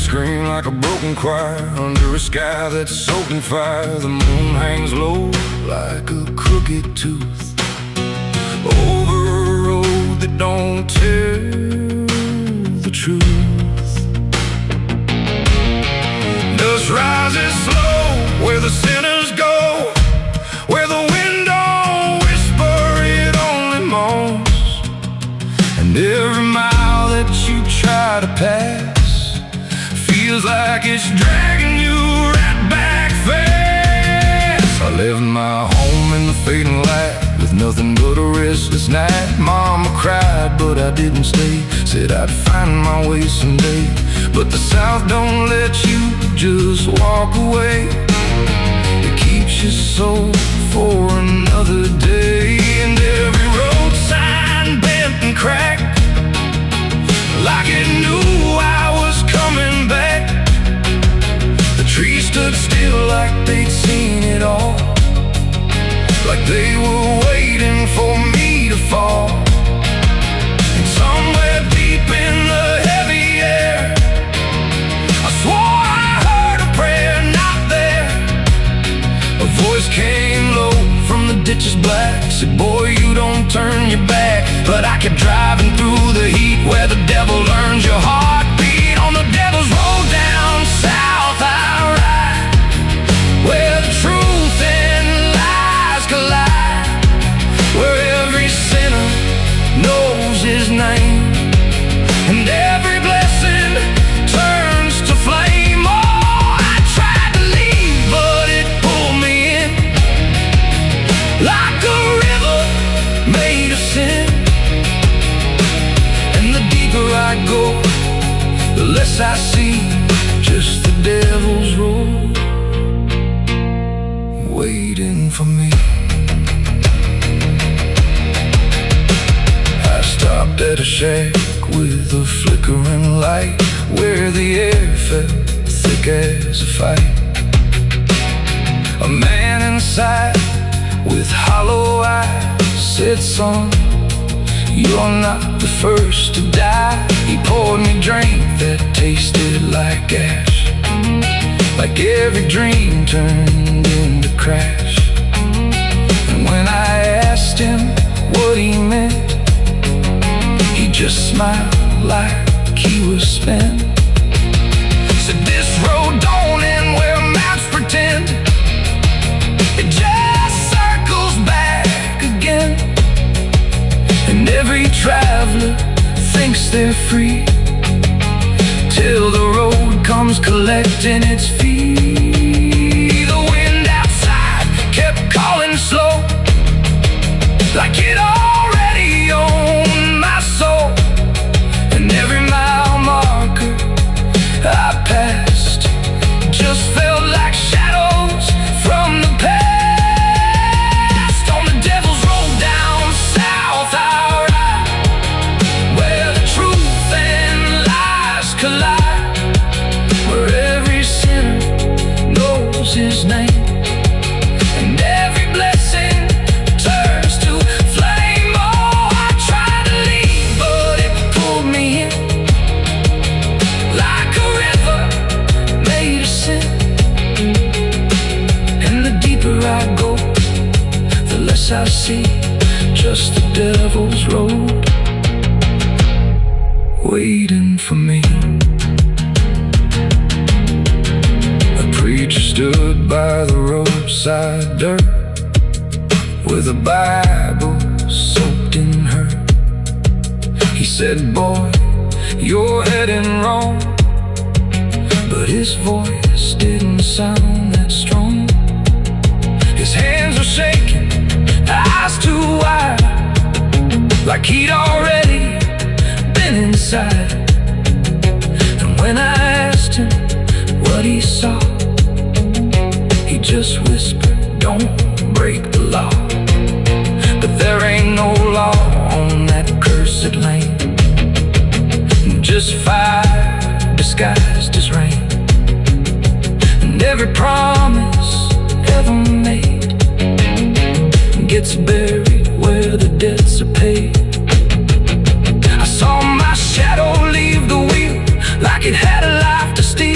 scream like a broken choir under a sky that's soaked in fire. The moon hangs low like a crooked tooth over a road that don't tell the truth. Dust rises slow where the sinners go, where the wind don't whisper, it only moans. And every mile that you try to pass feels like it's dragging you right back fast. I left my home in the fading light with nothing but a restless night. Mama cried, but I didn't stay. Said I'd find my way someday. But the South don't let you just walk away. It keeps you so for another day. And every road sign bent and cracked, like it knew I was coming back. The trees stood still like they'd seen it all, like they were waiting for me to fall. And somewhere deep in the heavy air, I swore I heard a prayer not there. A voice came low from the ditches black, said, boy, you don't turn your back. But I kept driving through the heat where the devil learns your heartbeat. On the devil's road down south I ride, where the truth and lies collide, where every sinner knows his name, and every blessing turns to flame. Oh, I tried to leave, but it pulled me in, like a river made of sin. And the deeper I go, the less I see, just the devil's road waiting for me. I stopped at a shack with a flickering light, where the air felt thick as a fight. A man inside with hollow eyes said, son, you're not the first to die. He poured me a drink that tasted like ash, like every dream turned into crash. And when I asked him what he meant, he just smiled like he was spent. Said, this road don't end where maps pretend, it just circles back again. And every traveler thinks they're free, till the road comes collecting its fee. The wind outside kept calling slow, like it already owned my soul. And every mile marker I passed just felt like shadows from the past. On the devil's road down south I ride, where the truth and lies collide, where every sinner knows his name, and every blessing turns to flame. Oh, I tried to leave, but it pulled me in, like a river made of sin. And the deeper I go, the less I see, just the devil's road waiting for me. A preacher stood by the roadside dirt, with a Bible soaked in her. He said, boy, you're heading wrong. But his voice didn't sound that strong. His hands were shaking, eyes too wide, like he'd already been inside. And when I asked him what he saw, he just whispered, don't break the law. But there ain't no law on that cursed land, just fire disguised as rain. And every promise ever made gets buried where the debts are paid. I saw my shadow leave the wheel, like it had a life to steal.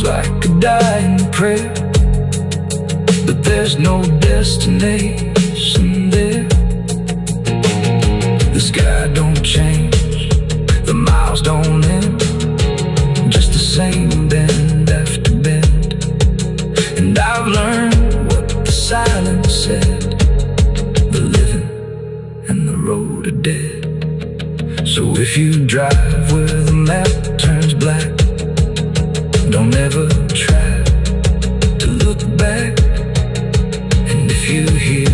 feels like a dying prayer, but there's no destination there. The sky don't change, the miles don't end, just the same bend after bend. And I've learned what the silence said: the living and the road are dead. So if you drive where the map turns black, don't ever try to look back. And if you hear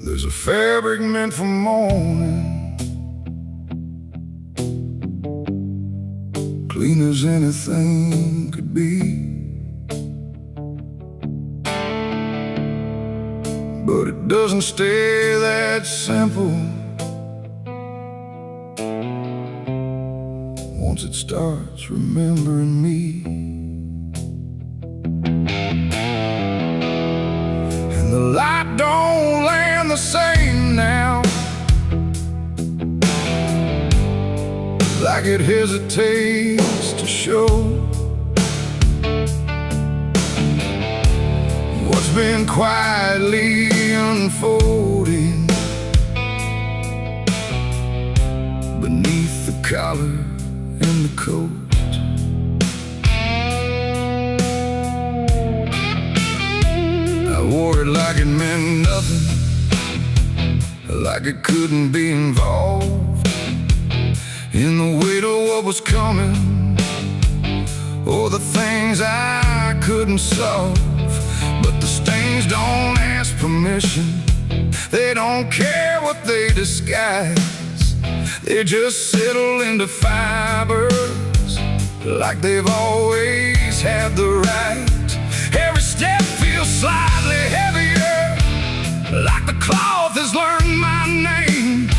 there's a fabric meant for mourning, clean as anything could be, but it doesn't stay that simple. Once it starts remembering me, and the light don't land the same now, like it hesitates to show what's been quietly unfolding beneath the collar and the coat. I wore it like it meant nothing, like it couldn't be involved in the weight of what was coming, or the things I couldn't solve. But the stains don't ask permission, they don't care what they disguise. They just settle into fibers, like they've always had the right. Every step feels slightly heavier, like the cloth has learned my name,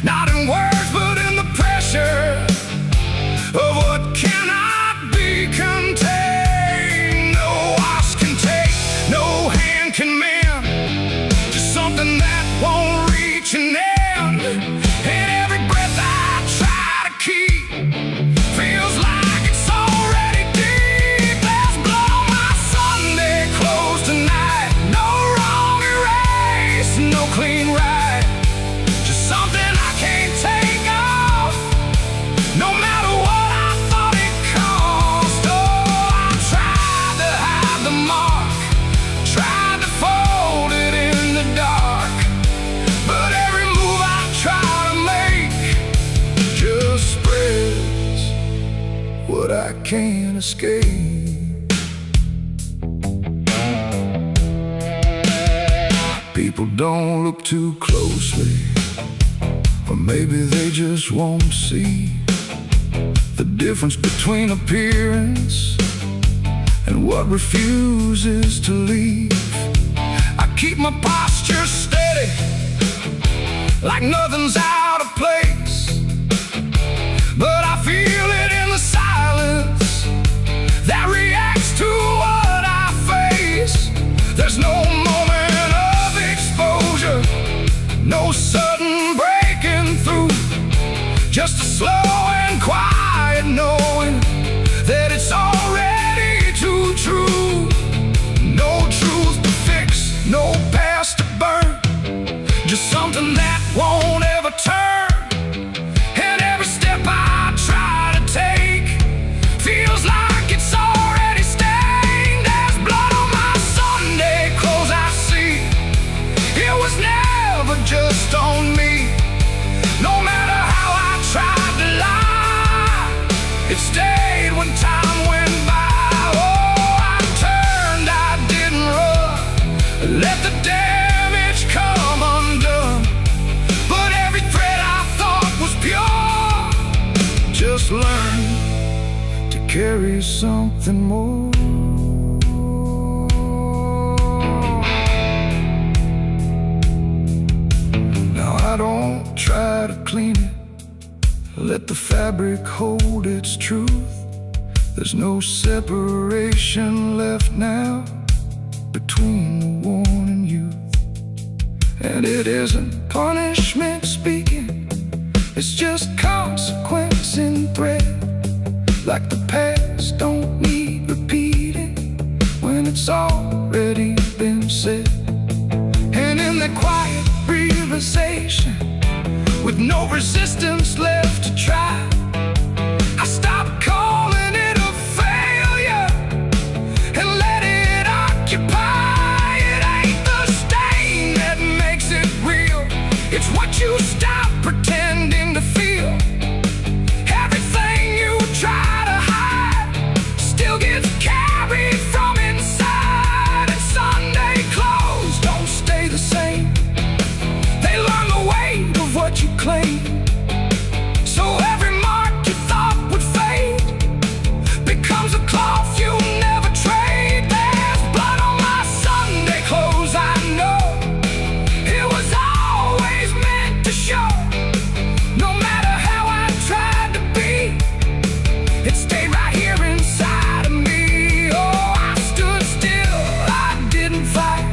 not in words but in the pressure of what cannot be contained. No wash can take, no hand can mend, just something that won't reach an end. And every breath I try to keep feels like it's already deep. There's blood on my Sunday clothes tonight, no wrong erase, no clean right, just something I can't take off, no matter what I thought it cost. Oh, I tried to hide the mark, tried to fold it in the dark, but every move I try to make just spreads what I can't escape. People don't look too closely, or maybe they just won't see the difference between appearance and what refuses to leave. I keep my posture steady, like nothing's out of place, but I feel it in the silence that reacts to what I face. There's no moment of exposure, no sudden breaking through, just a slow and quiet knowing that it's already too true. No truth to fix, no past to burn, just something that won't ever turn. And every step I try to take feels like it's already stained. There's blood on my Sunday clothes I see, it was never just on me. No matter how I tried to lie, it stayed when time went by. Oh, I turned, I didn't run, let the damage come undone. But every thread I thought was pure just learned to carry something more. Now I don't try to clean it, let the fabric hold its truth. There's no separation left now between the And it isn't punishment speaking, it's just consequence in thread. Like the past don't need repeating when it's already been said. And in that quiet realization, with no resistance left to try, I stopped calling it a failure and let it occupy. It ain't the stain that makes it real, it's what you stop pretending to feel. Everything you try to hide still gets carried from inside. And Sunday clothes don't stay the same, they learn the weight of what you claim. So every mark you thought would fade becomes a cloth you never trade. There's blood on my Sunday clothes, I know. It was always meant to show. No matter how I tried to be, it stayed right here inside of me. Oh, I stood still, I didn't fight,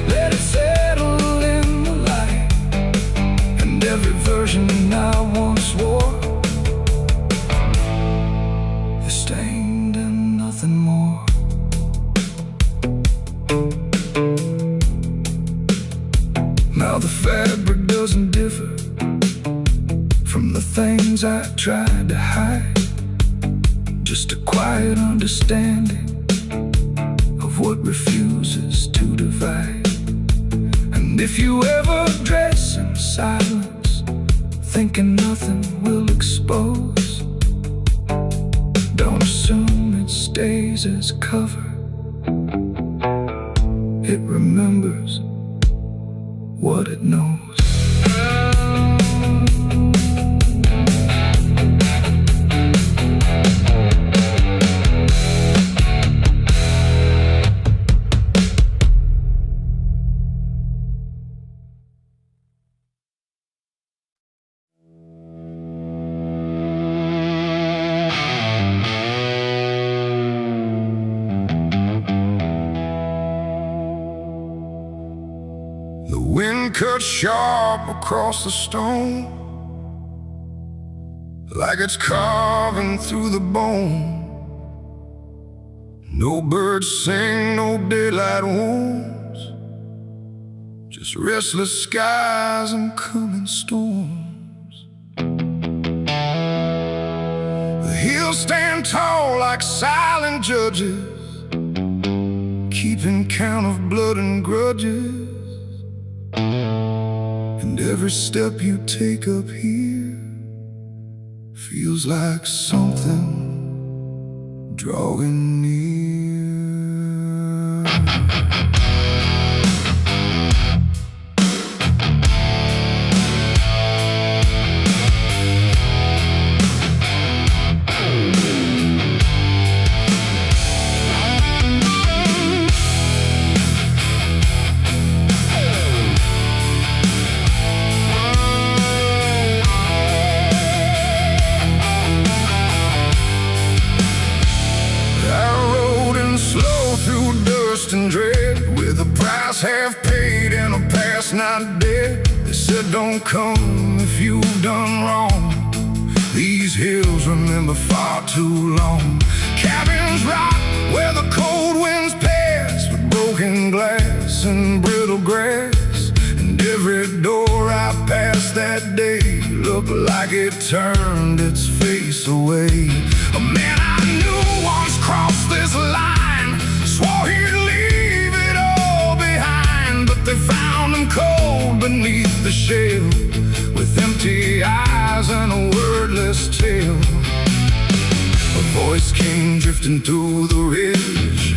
let it settle in the light. And every version I once wore is stained and nothing more. Now the fabric doesn't differ from the things I tried to hide, just a quiet understanding of what refuses to divide. And if you ever dress in silence, thinking nothing will expose, don't assume it stays as cover. It remembers what it knows. The wind cuts sharp across the stone, like it's carving through the bone. No birds sing, no daylight wounds, just restless skies and coming storms. The hills stand tall like silent judges, keeping count of blood and grudges. And every step you take up here feels like something drawing near. And dread, with a price half paid and a past not dead. They said don't come if you've done wrong. These hills remember far too long. Cabins rock where the cold winds pass, with broken glass and brittle grass. And every door I passed that day looked like it turned its face away. A man I knew once crossed this line, swore he'd leave it all behind, but they found him cold beneath the shell, with empty eyes and a wordless tale. A voice came drifting through the ridge,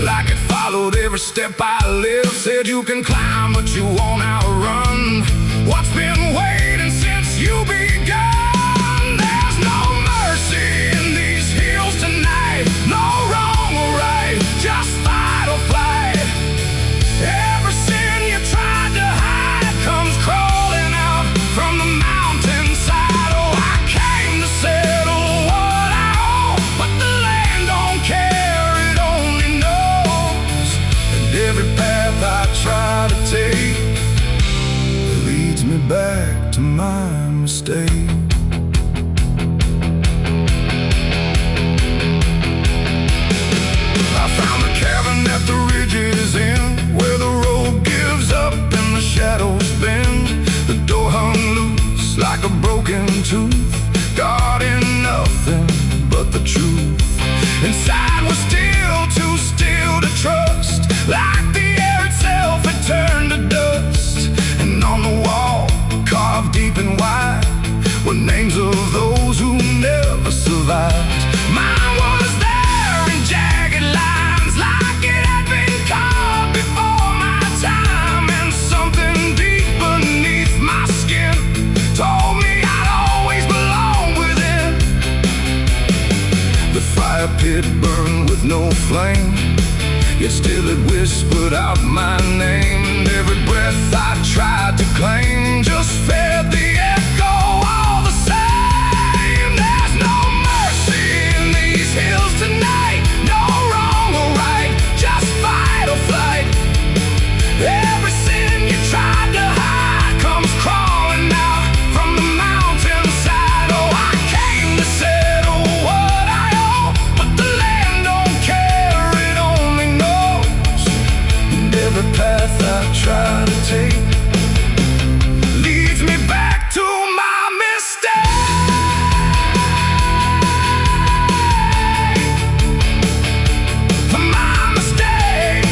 like it followed every step I lived. Said you can climb but you won't outrun what's been waiting since you begun. There's no mercy in these hills tonight, no wrong or right, just fight or flight. Every sin you tried to hide comes crawling out from the mountainside. Oh, I came to settle what I owe, but the land don't care, it only knows. And every path I try to take flame, yet still it whispered out my name. And every breath I tried to claim just fed the echo all the same. There's no mercy in these hills tonight, no wrong or right, just fight or flight. Every sin you tried to hide comes crawling out from the mountainside. Oh, I came to settle what I owe, but the land don't care, it only knows. And every path I try to take leads me back to my mistake. My mistake.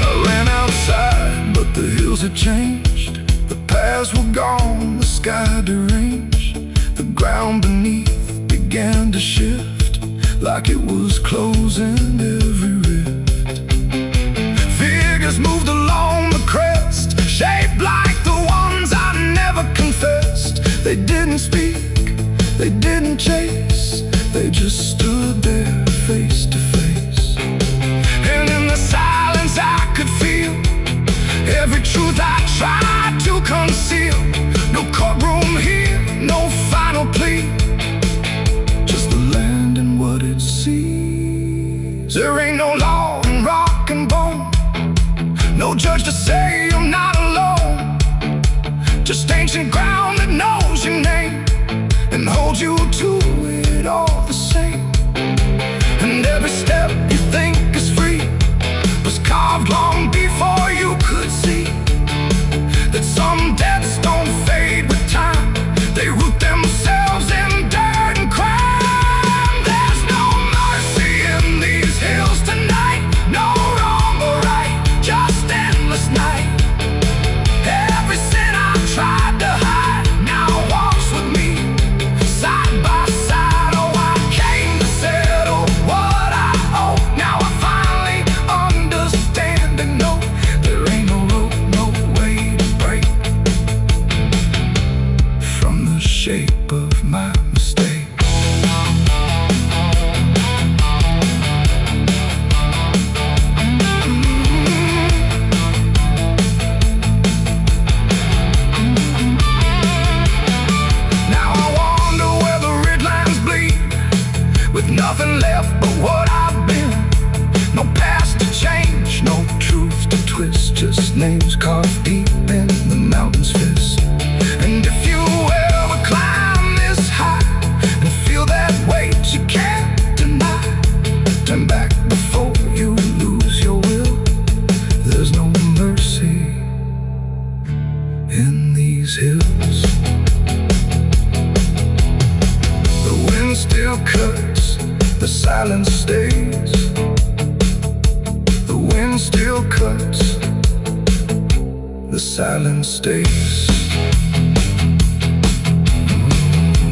I ran outside, but the hills had changed. The paths were gone, the sky deranged. The ground beneath began to shift, like it was closing every rift. Figures moved along the crest, shaped like the ones I never confessed. They didn't speak, they didn't chase, they just stood there face to face. And in the silence I could feel every truth I tried to conceal. No courtroom here, no final plea, just the land and what it sees. There ain't no law in rock and bone, no judge to say I'm not alone, just ancient ground that knows your name and holds you to it all the same. And every step you think is free was carved long before you could see that some debts don't fade with time, they root themselves in dirt and crime. There's no mercy in these hills tonight, no wrong or right, just endless night. Every sin I tried to hide now walks with me, side by side. Oh, I came to settle what I owe. Now I finally understand and know there ain't no rope, no way to break from the shape of my mistake. Now I wonder where the red lines bleed, with nothing left but what I've been. No past to change, no truth to twist, just names carved deep in the mountain's fist. And if you ever climb this high and feel that weight you can't deny, turn back before you lose your will. There's no mercy in these hills. The wind still cuts, the silence stays. The wind still cuts, the silence stays.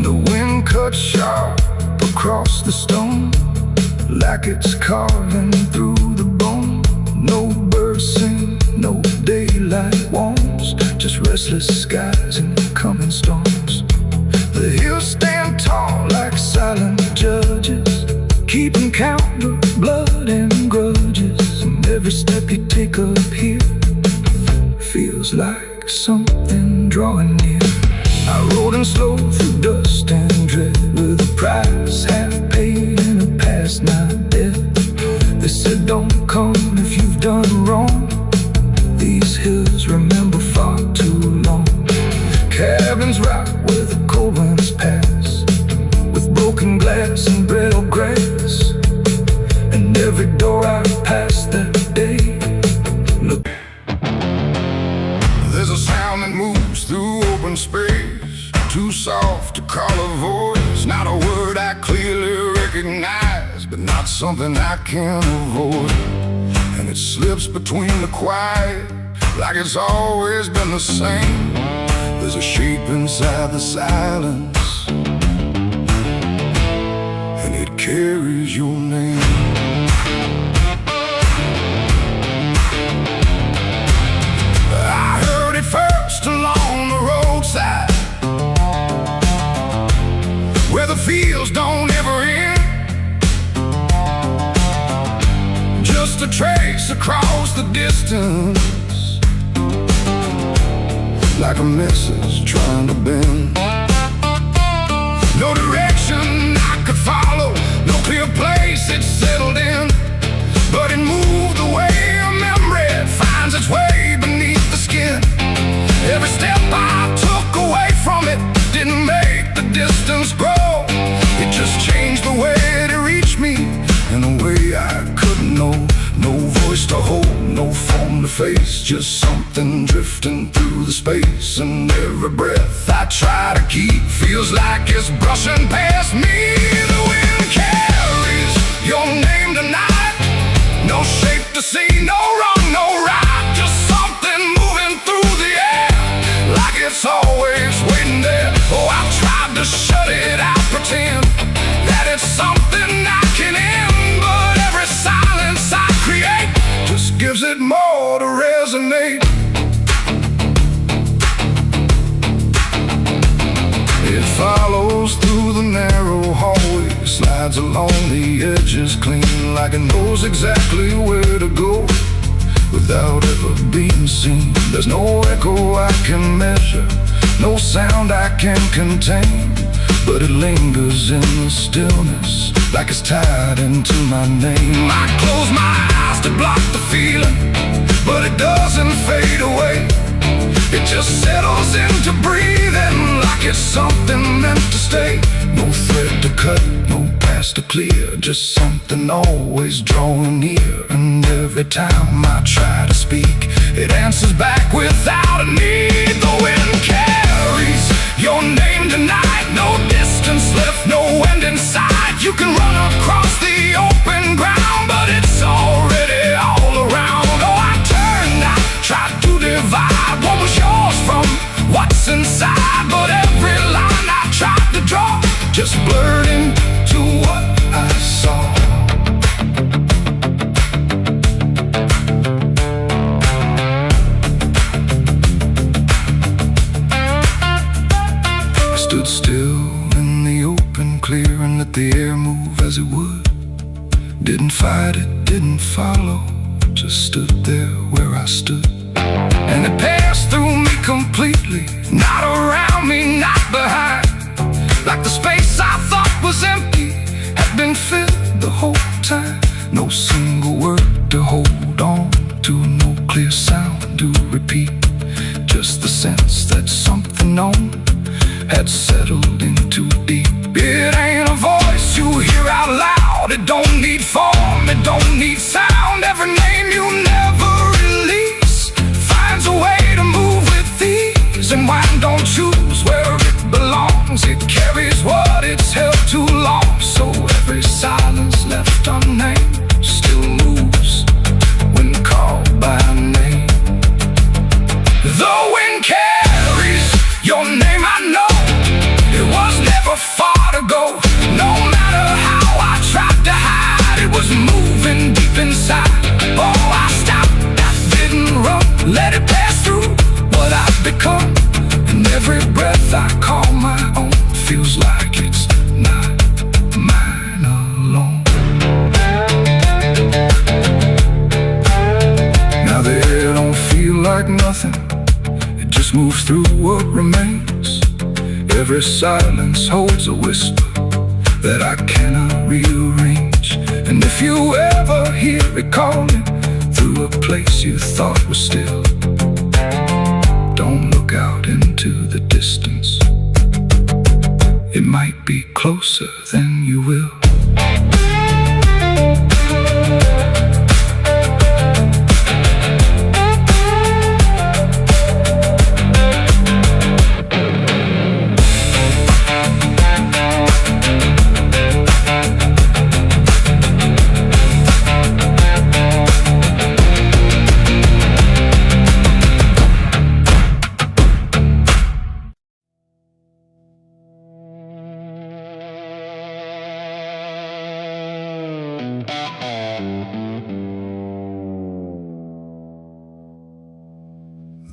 The wind cuts sharp across the stone, like it's carving through the bone. No birds sing, no daylight warms, just restless skies and coming storms. The hills stand tall like silent judges, keeping count of blood and grudges. And every step you take up here feels like something drawing near. I rode in slow through dust and dread, with a price half paid and a past not dead. They said don't come if you've done wrong, these hills remember far too long. Cabins rock where the cold winds pass, with broken glass and brittle grass. And every door I passed that day, look, there's a sound that moves through open space, too soft to call a voice. Not a word I clearly recognize, but not something I can avoid. And it slips between the quiet, like it's always been the same. There's a shape inside the silence, and it carries your name. I heard it first along the roadside, where the across the distance, like a message trying to bend. No direction I could follow, no clear place it settled in, but it moved the way a memory finds its way beneath the skin. Every step I took away from it didn't make the distance grow. It just changed the way it reached me in a way I couldn't know. No voice to hold, no form to face, just something drifting through the space. And every breath I try to keep feels like it's brushing past me. The wind carries your name tonight, no shape to see, no wrong, no right, just something moving through the air, like it's always waiting there. Oh, I've tried to shut it out, pretend that it's something I can end, but every silence I create just gives it more to resonate. It follows through the narrow hallway, slides along the edges clean, like it knows exactly where to go without ever being seen. There's no echo I can measure, no sound I can contain, but it lingers in the stillness, like it's tied into my name. I close my eyes to block the feeling, but it doesn't fade away. It just settles into breathing, like it's something meant to stay. No thread to cut, no path to clear, just something always drawing near. And every time I try to speak, it answers back without a need. The wind carries your name tonight, no distance left, no end in sight. You can run across the open ground, but it's already all around. Oh, I turned, I tried to divide what was yours from what's inside, but every line I tried to draw just blurred into what I saw. I stood still in the open, clear, and let the air move as it would. Didn't fight it, didn't follow, just stood there where I stood. And it passed through me completely, not around me, not behind, like the space I thought was empty had been filled the whole time. No single word to hold on to, no clear sound to repeat, just the sense that something known had settled in too deep. It ain't a voice you hear out loud, it don't need form, it don't need sound. Every name you never release finds a way to move with ease, and wine don't choose where it belongs, it carries what it's held too long. So every silence left unnamed still moves when called by name. The wind carries your name, I know it was never far to go. No matter how I tried to hide, it was moving deep inside. Oh, I stopped, I didn't run, let it pass through what I've become. And every breath I call my own feels like it's not mine alone. Now the air don't feel like nothing, it just moves through what remains. Every silence holds a whisper that I cannot rearrange. And if you ever hear it calling through a place you thought was still, don't look out into the distance, it might be closer than you will.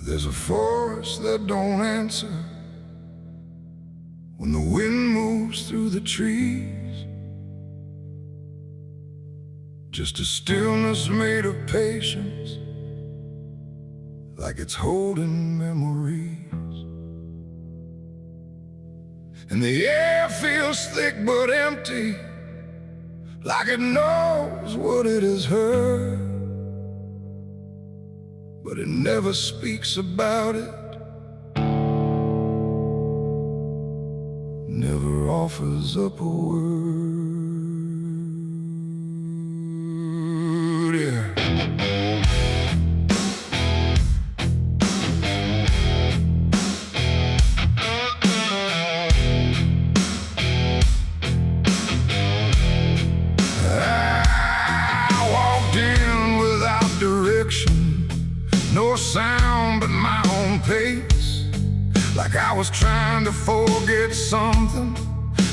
There's a forest that don't answer when the wind moves through the trees. Just a stillness made of patience like it's holding memories. And the air feels thick but empty, like it knows what it has heard, but it never speaks about it, never offers up a word. Yeah. No sound but my own pace, like I was trying to forget something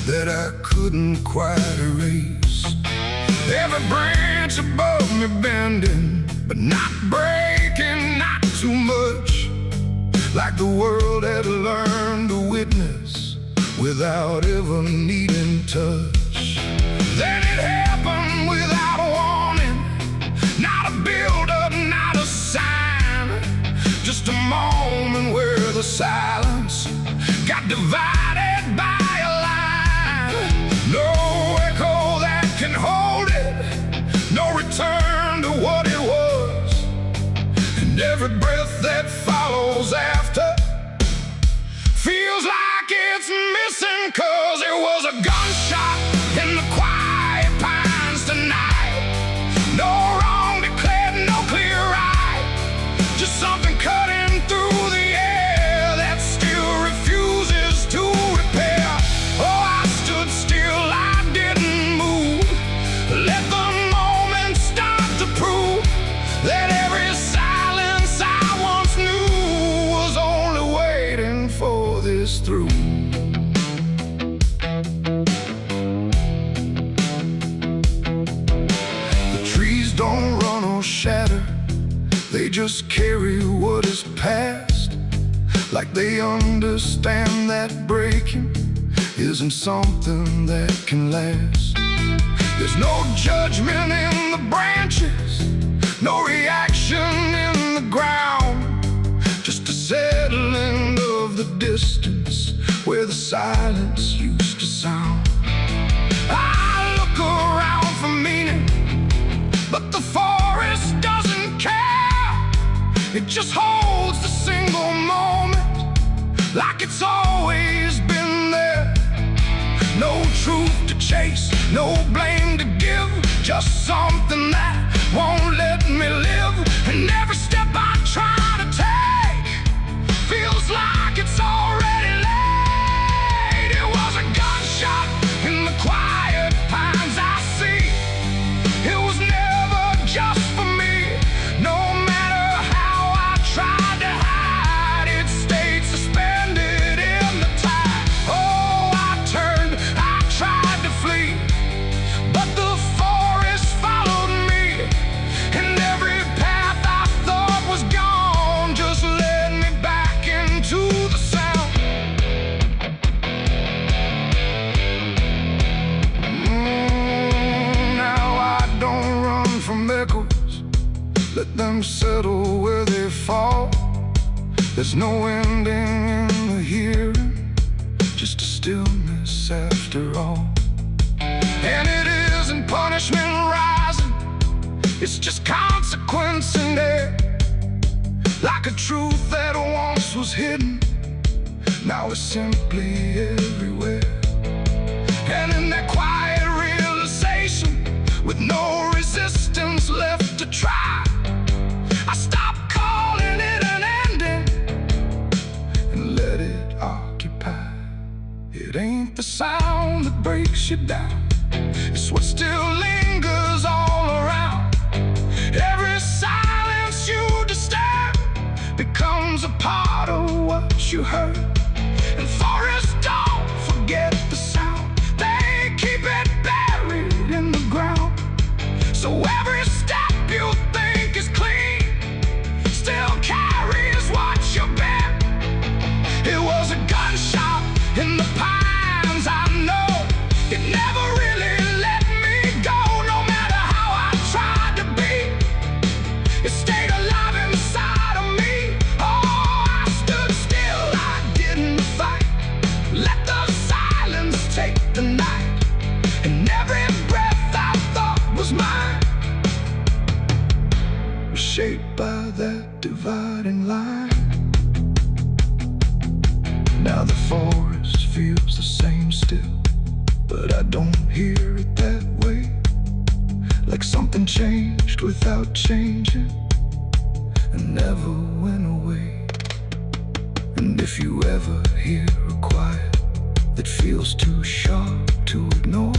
that I couldn't quite erase. Every branch above me bending, but not breaking, not too much, like the world had learned to witness without ever needing touch. Then it happened without warning, not a build-up, not a sign, just a moment where the silence got divided by a line. No echo that can hold it, no return to what it was. And every breath that follows after feels like it's missing, 'cause it was a gunshot in the quiet pines tonight. No wrong declared, no clear right, just something cutting through the air that still refuses to repair. Oh, I stood still, I didn't move, let the moment start to prove that every silence I once knew was only waiting for this through. The trees don't run or shatter, they just carry what is past, like they understand that breaking isn't something that can last. There's no judgment in the branches, no reaction in the ground, just a settling of the distance where the silence used to sound. I look around for meaning, but the forest doesn't care. It just holds the single moment, like it's always been there. No truth to chase, no blame to give, just something that won't let me live. And every step I try to take feels like it's already late. It was a gunshot in the quiet pines I see. It was never just for me, no matter how I tried to hide, it stayed suspended in the tide. Oh, I turned, I tried to flee, but the forest followed me, and every path I thought was gone just led me back into the sound. Now I don't run from echoes, let them settle where they fall. There's no ending in the hearing, just a stillness after all. And it isn't punishment rising, it's just consequence in there, like a truth that once was hidden, now it's simply everywhere. And in that quiet realization, with no resistance left to try, I stopped calling it an ending and let it occupy. It ain't the sound that breaks you down, it's what still lingers all around. Every silence you disturb becomes a part of what you heard. And forests don't forget the sound, they keep it buried in the ground. So every step you think is clean still carries what you bear. It was a gunshot in the pines, I know. It never really let me go, no matter how I tried to be. It stayed alive inside of me. was mine, shaped by that dividing line. Now the forest feels the same still, but I don't hear it that way. Like something changed without changing and never went away. And if you ever hear a quiet that feels too sharp to ignore,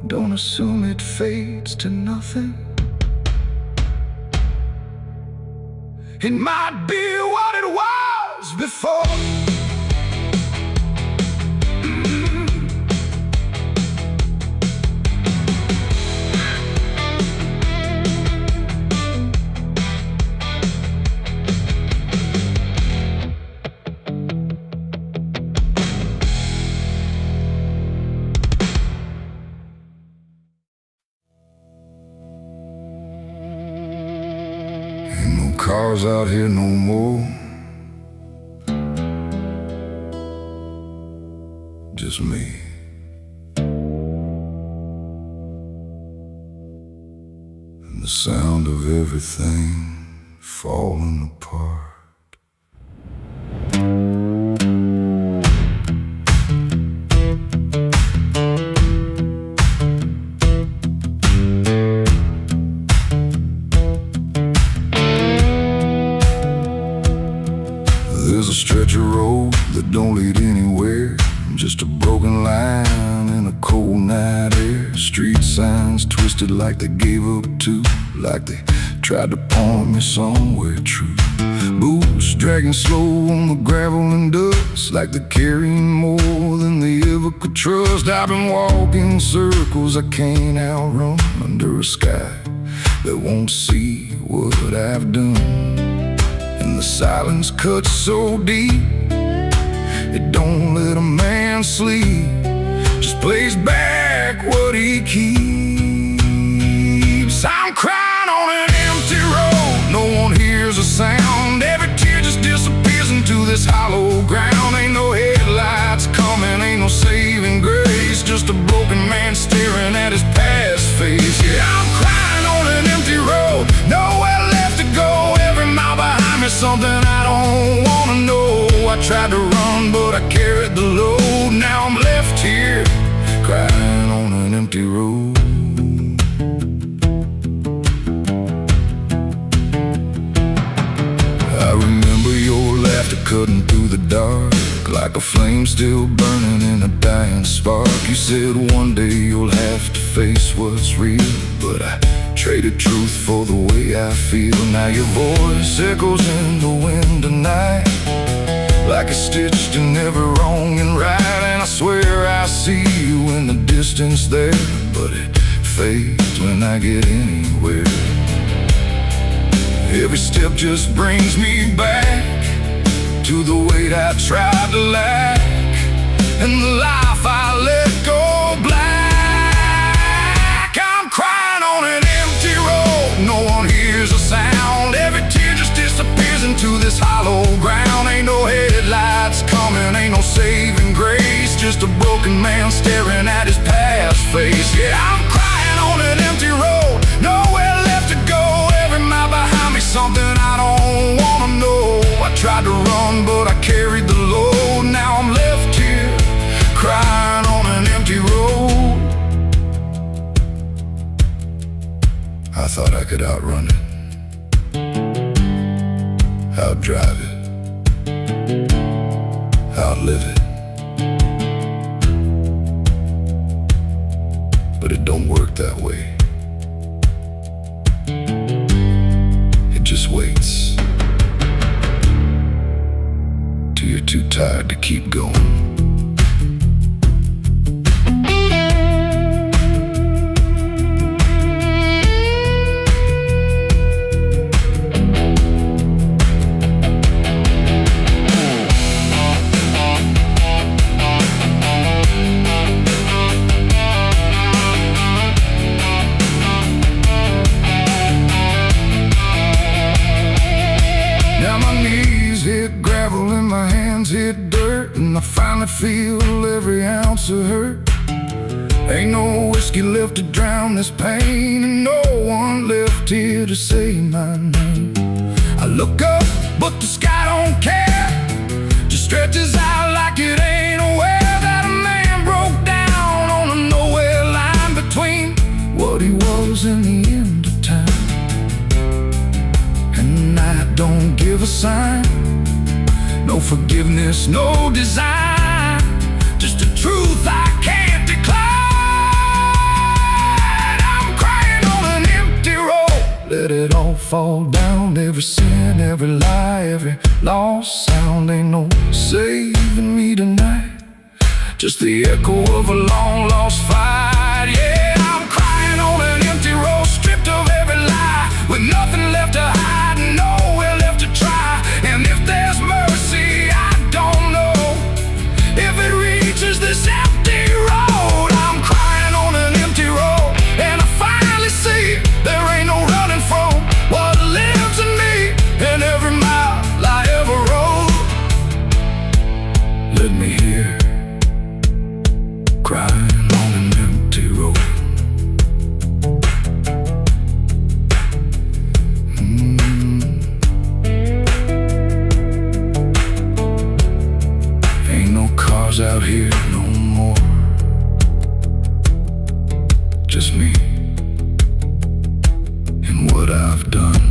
don't assume it fades to nothing. It might be what it was before. Cars out here no more, just me. And the sound of everything falling apart. There's a stretch of road that don't lead anywhere, just a broken line in a cold night air. Street signs twisted like they gave up too, like they tried to point me somewhere true. Boots dragging slow on the gravel and dust, like they're carrying more than they ever could trust. I've been walking circles I can't outrun, under a sky that won't see what I've done. And the silence cuts so deep, it don't let a man sleep, just plays back what he keeps. I'm crying on an empty road, no one hears a sound. Every tear just disappears into this hollow ground. Ain't no headlights coming, ain't no saving grace, just a broken man staring at his past face. Yeah, I'm crying on an empty road, nowhere left to go. Every mile behind me, something I don't wanna know. I tried to run, but I carried the load. Now I'm left here, crying on an empty road. I remember your laughter cutting through the dark, like a flame still burning in a dying spark. You said one day you'll have to face what's real, but I traded truth for the way I feel. Now your voice echoes in the wind tonight, like it's stitched in every wrong and right. And I swear I see you in the distance there, but it fades when I get anywhere. Every step just brings me back to the weight I tried to lack, and the life I let go black. I'm crying on an empty road, no one hears a sound. Every tear just disappears into this hollow ground. Ain't no headlights coming, ain't no saving grace, just a broken man staring at his past face. Yeah, I'm crying on an empty road, nowhere left to go. Every mile behind me, something I don't wanna know. I tried to run, but I carried the load. Now I'm left here, crying on an empty road. I thought I could outrun it, outdrive it, outlive it, but it don't work that way. It just waits till you're too tired to keep going. Hit dirt, and I finally feel every ounce of hurt. Ain't no whiskey left to drown this pain, and no one left here to say my name. I look up, but the sky don't care, just stretches out like it ain't aware that a man broke down on a nowhere line between what he was and the end of time. And I don't give a sign, no forgiveness, no design, just a truth I can't decline. I'm crying on an empty road, let it all fall down. Every sin, every lie, every lost sound. Ain't no saving me tonight, just the echo of a long lost fight. Yeah, I'm crying on an empty road, stripped of every lie, with nothing left to hide and nowhere left to try. And if there's mercy, I don't know if it reaches this empty road. I'm crying on an empty road, and I finally see there ain't no running from what lives in me and every mile I ever rode. Let me hear crying on an empty road. Ain't no cars out here no more, just me and what I've done.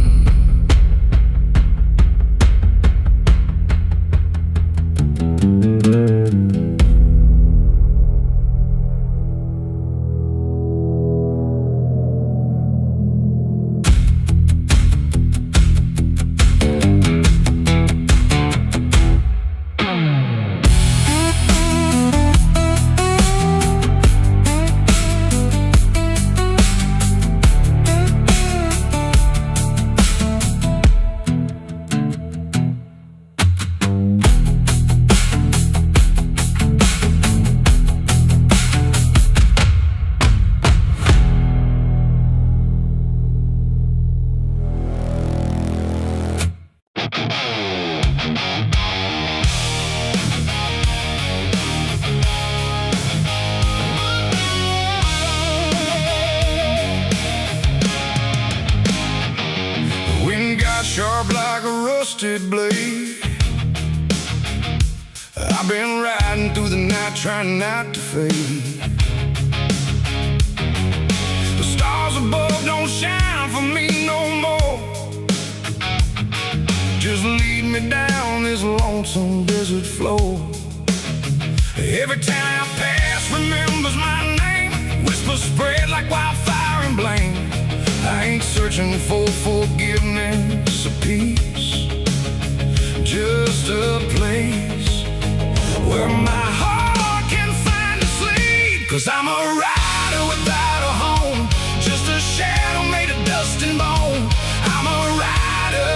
Sharp like a rusted blade, I've been riding through the night trying not to fade. The stars above don't shine for me no more, just lead me down this lonesome desert floor. Every town I pass remembers my name, whispers spread like wildfire and blame. I ain't searching for forgiveness or peace, just a place where my heart can find a sleep. 'Cause I'm a rider without a home, just a shadow made of dust and bone. I'm a rider.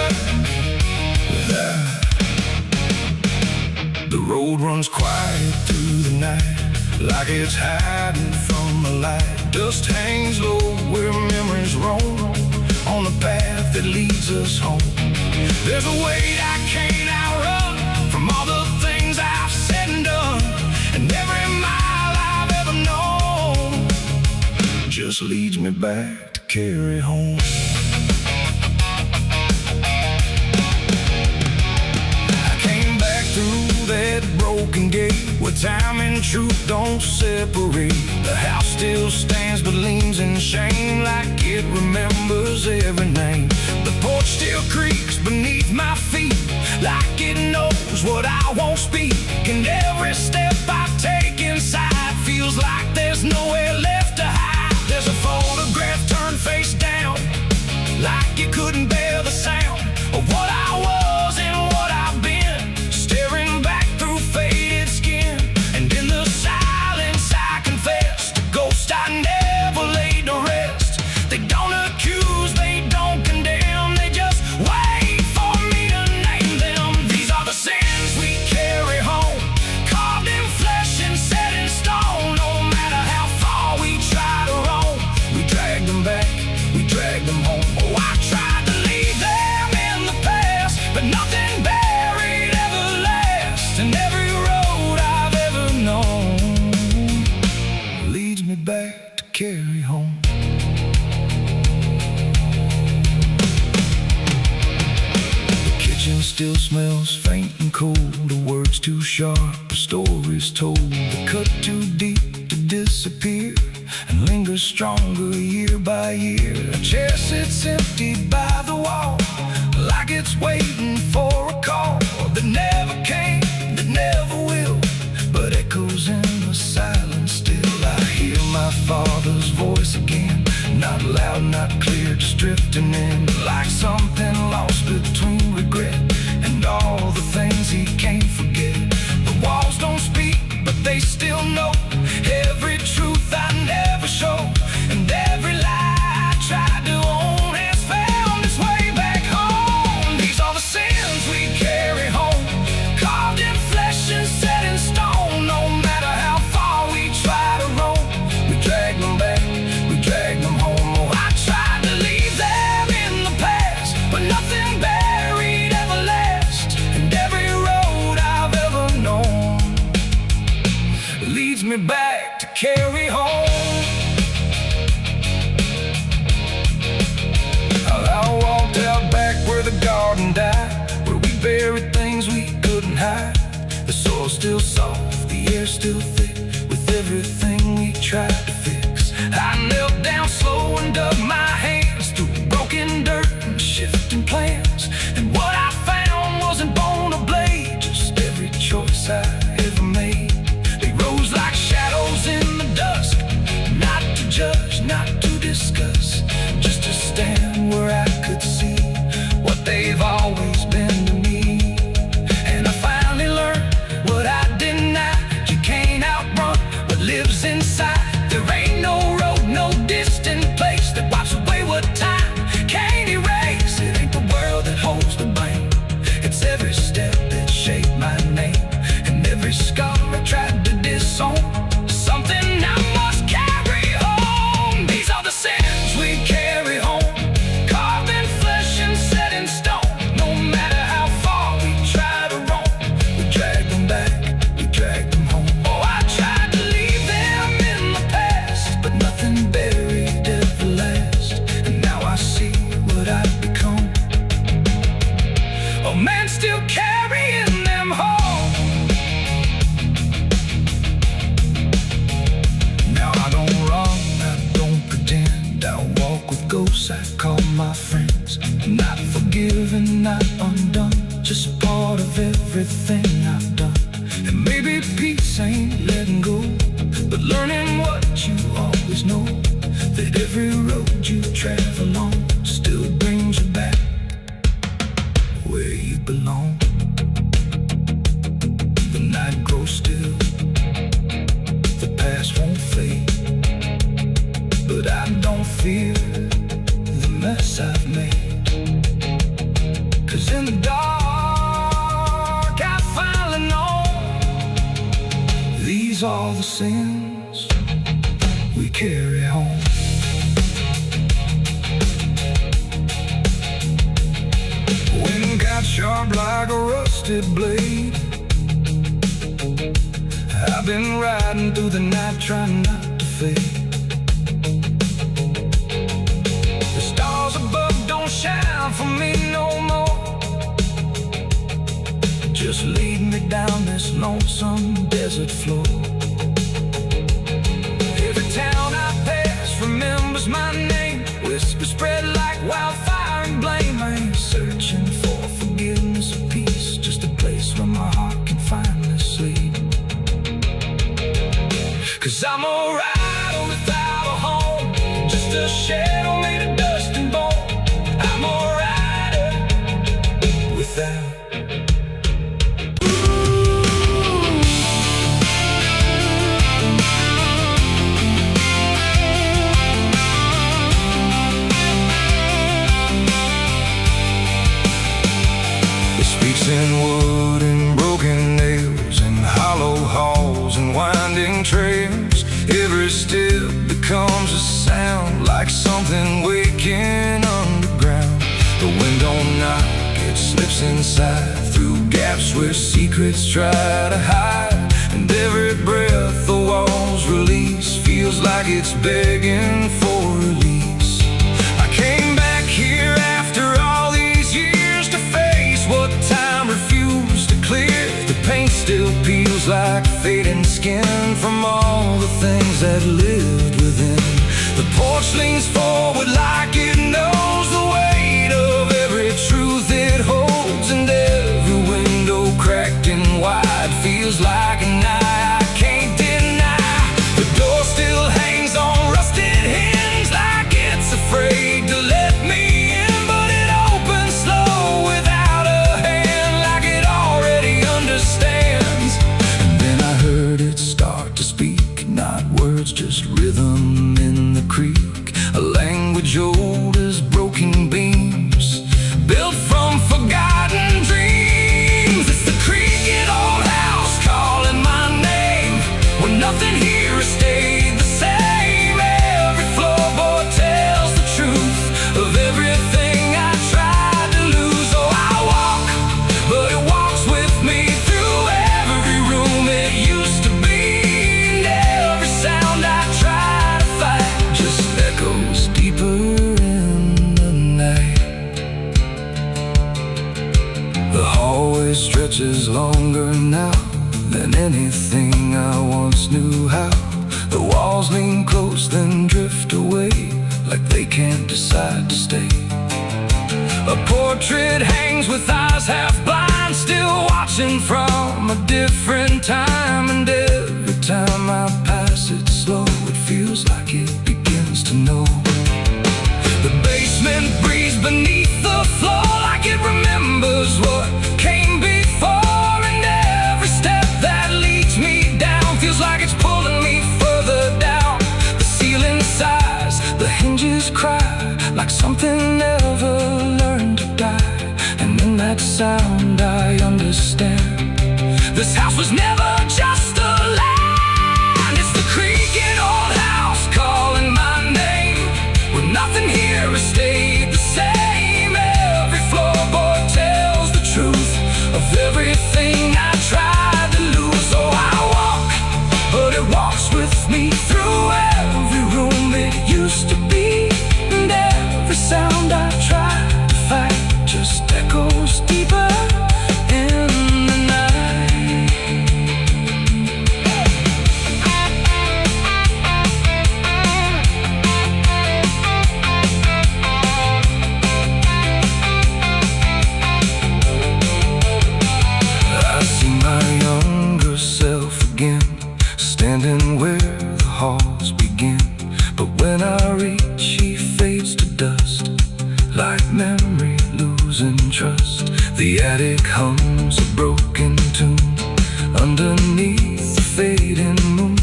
The road runs quiet through the night, like it's hiding from the light. Dust hangs low where memories roam, on the path that leads us home. There's a weight I can't outrun, from all the things I've said and done, and every mile I've ever known just leads me back to carry home. I came back through that broken gate, where time and truth don't separate. The house still stands but leans in shame, like it remembers every name. The porch still creaks beneath my feet, like it knows what I won't speak. And every step I take inside feels like there's nowhere left to hide. There's a photograph turned face down, like you couldn't bear the sound of what I was and what I've been, staring back through faded skin. And in the silence I confess, the ghost I never laid to rest. They don't accuse, they don't condemn, they just wait for me to name them. These are the sins we carry home. still smells faint and cold. The words too sharp, the stories told. The cut too deep to disappear and linger stronger year by year. A chair sits empty by the wall, like it's waiting for a call that never came, that never will, but echoes in the silence still. I hear my father's voice again, not loud, not clear, just drifting in, like something lost between regret and all the things he can't forget. The walls don't speak, but they still know every truth I never showed, and every lie I tried to own has found its way back home. These are the sins we carry home, carved in flesh and set in stone. No matter how far we try to roam, we drag them back, we drag them home. Oh, I tried to leave them in the past, but nothing buried ever lasts, and every road I've ever known leads me back to carry home. I walked out back where the garden died, where we buried things we couldn't hide. The soil's still soft, the air's still thick, with everything we tried to fix. I knelt down slow and dug my hands through broken dirt and shifting plans, and what I found wasn't bone or blade, just every choice I ever made. They rose like shadows in the dusk, not to judge, not to discuss, just to stand where I could see what they've always been to me. And I finally learned what I denied: you can't outrun what lives inside. There ain't no road, no distant place that wipes away what time can't erase. It ain't the world that holds the blame, it's every step that shaped my name, and every scar I tried to disown, something I must carry home. These are the sins we carry home, carved in flesh and set in stone. No matter how far we try to roam, we drag them back, we drag them home. Oh, I tried to leave them in the past, but nothing buried ever lasts, and now I see what I've become. A man still carrying them home. Now I don't run, I don't pretend, I walk with ghosts I call my friends. Not forgiven, not undone, just part of everything I've done. And maybe peace ain't letting go, but learning what you always know, that every road you travel on still brings you back where you belong. The night grows still, the past won't fade, but I don't fear the mess I've made, 'cause in the dark I finally know these are the sins we carry home. Wind got sharp like a rusted blade, I've been riding through the night trying not to fade. The stars above don't shine for me no more, just lead me down this lonesome desert floor. Every town I pass remembers my name, whispers spread like wildfire and blame. I ain't searching for forgiveness or peace, just a place where my heart can finally sleep. 'Cause I'm alright without a home, just a shadow made of dust and bone. I'm alright without. In wood and broken nails, and hollow halls and winding trails, every step becomes a sound, like something waking underground. The wind don't knock, it slips inside, through gaps where secrets try to hide. And every breath the walls release feels like it's begging for release. I came back here after all these years to face what time skin from all the things that lived within. The porch leans forward like it knows the weight of every truth it holds, and every window cracked and wide feels like a night I can't deny. The door still hangs on rusted hinges like it's afraid to let me in, but it opens slow without a hand, like it already understands. And then I heard it start to speak, not words, just rhythm in the creek, a language old as broken beams, built from forgotten dreams. It's the creaking old house calling my name, when nothing here has stayed the same. Every floorboard tells the truth of everything I tried to lose. Oh, I walk, but it walks with me through every room it used to be, and every sound I try to fight just echoes deeper in the night. The hallway stretches longer now than anything I once knew how. The walls lean close then drift away, like they can't decide to stay. A portrait hangs with eyes half blind, still watching from a different time, and every time I pass it slow, it feels like it begins to know. The basement breathes beneath the floor, like it remembers what came before, and every step that leads me down feels like it's pulling me further down. The ceiling sighs, the hinges cry, like something never learned to die, and in that sound I understand. This house was never just a land. It's the creaking old house calling my name, when nothing here has stayed the same. Every floorboard tells the truth of everything I tried to lose. Oh, I walk, but it walks with me through every room it used to be, and every sound I try to fight just echoes deeper in the night. I see my younger self again, standing where the halls begin, but when I reach, he fades to dust, like memory losing trust. The attic hums a broken tune underneath the fading moon,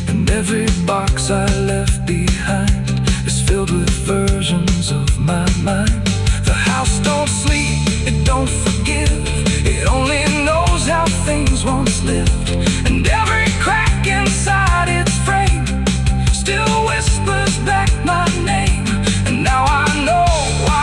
and every box I left behind is filled with versions of my mind. The house don't sleep, it don't forgive, it only knows how things once lived, and every crack inside its frame still whispers back my name. And now I know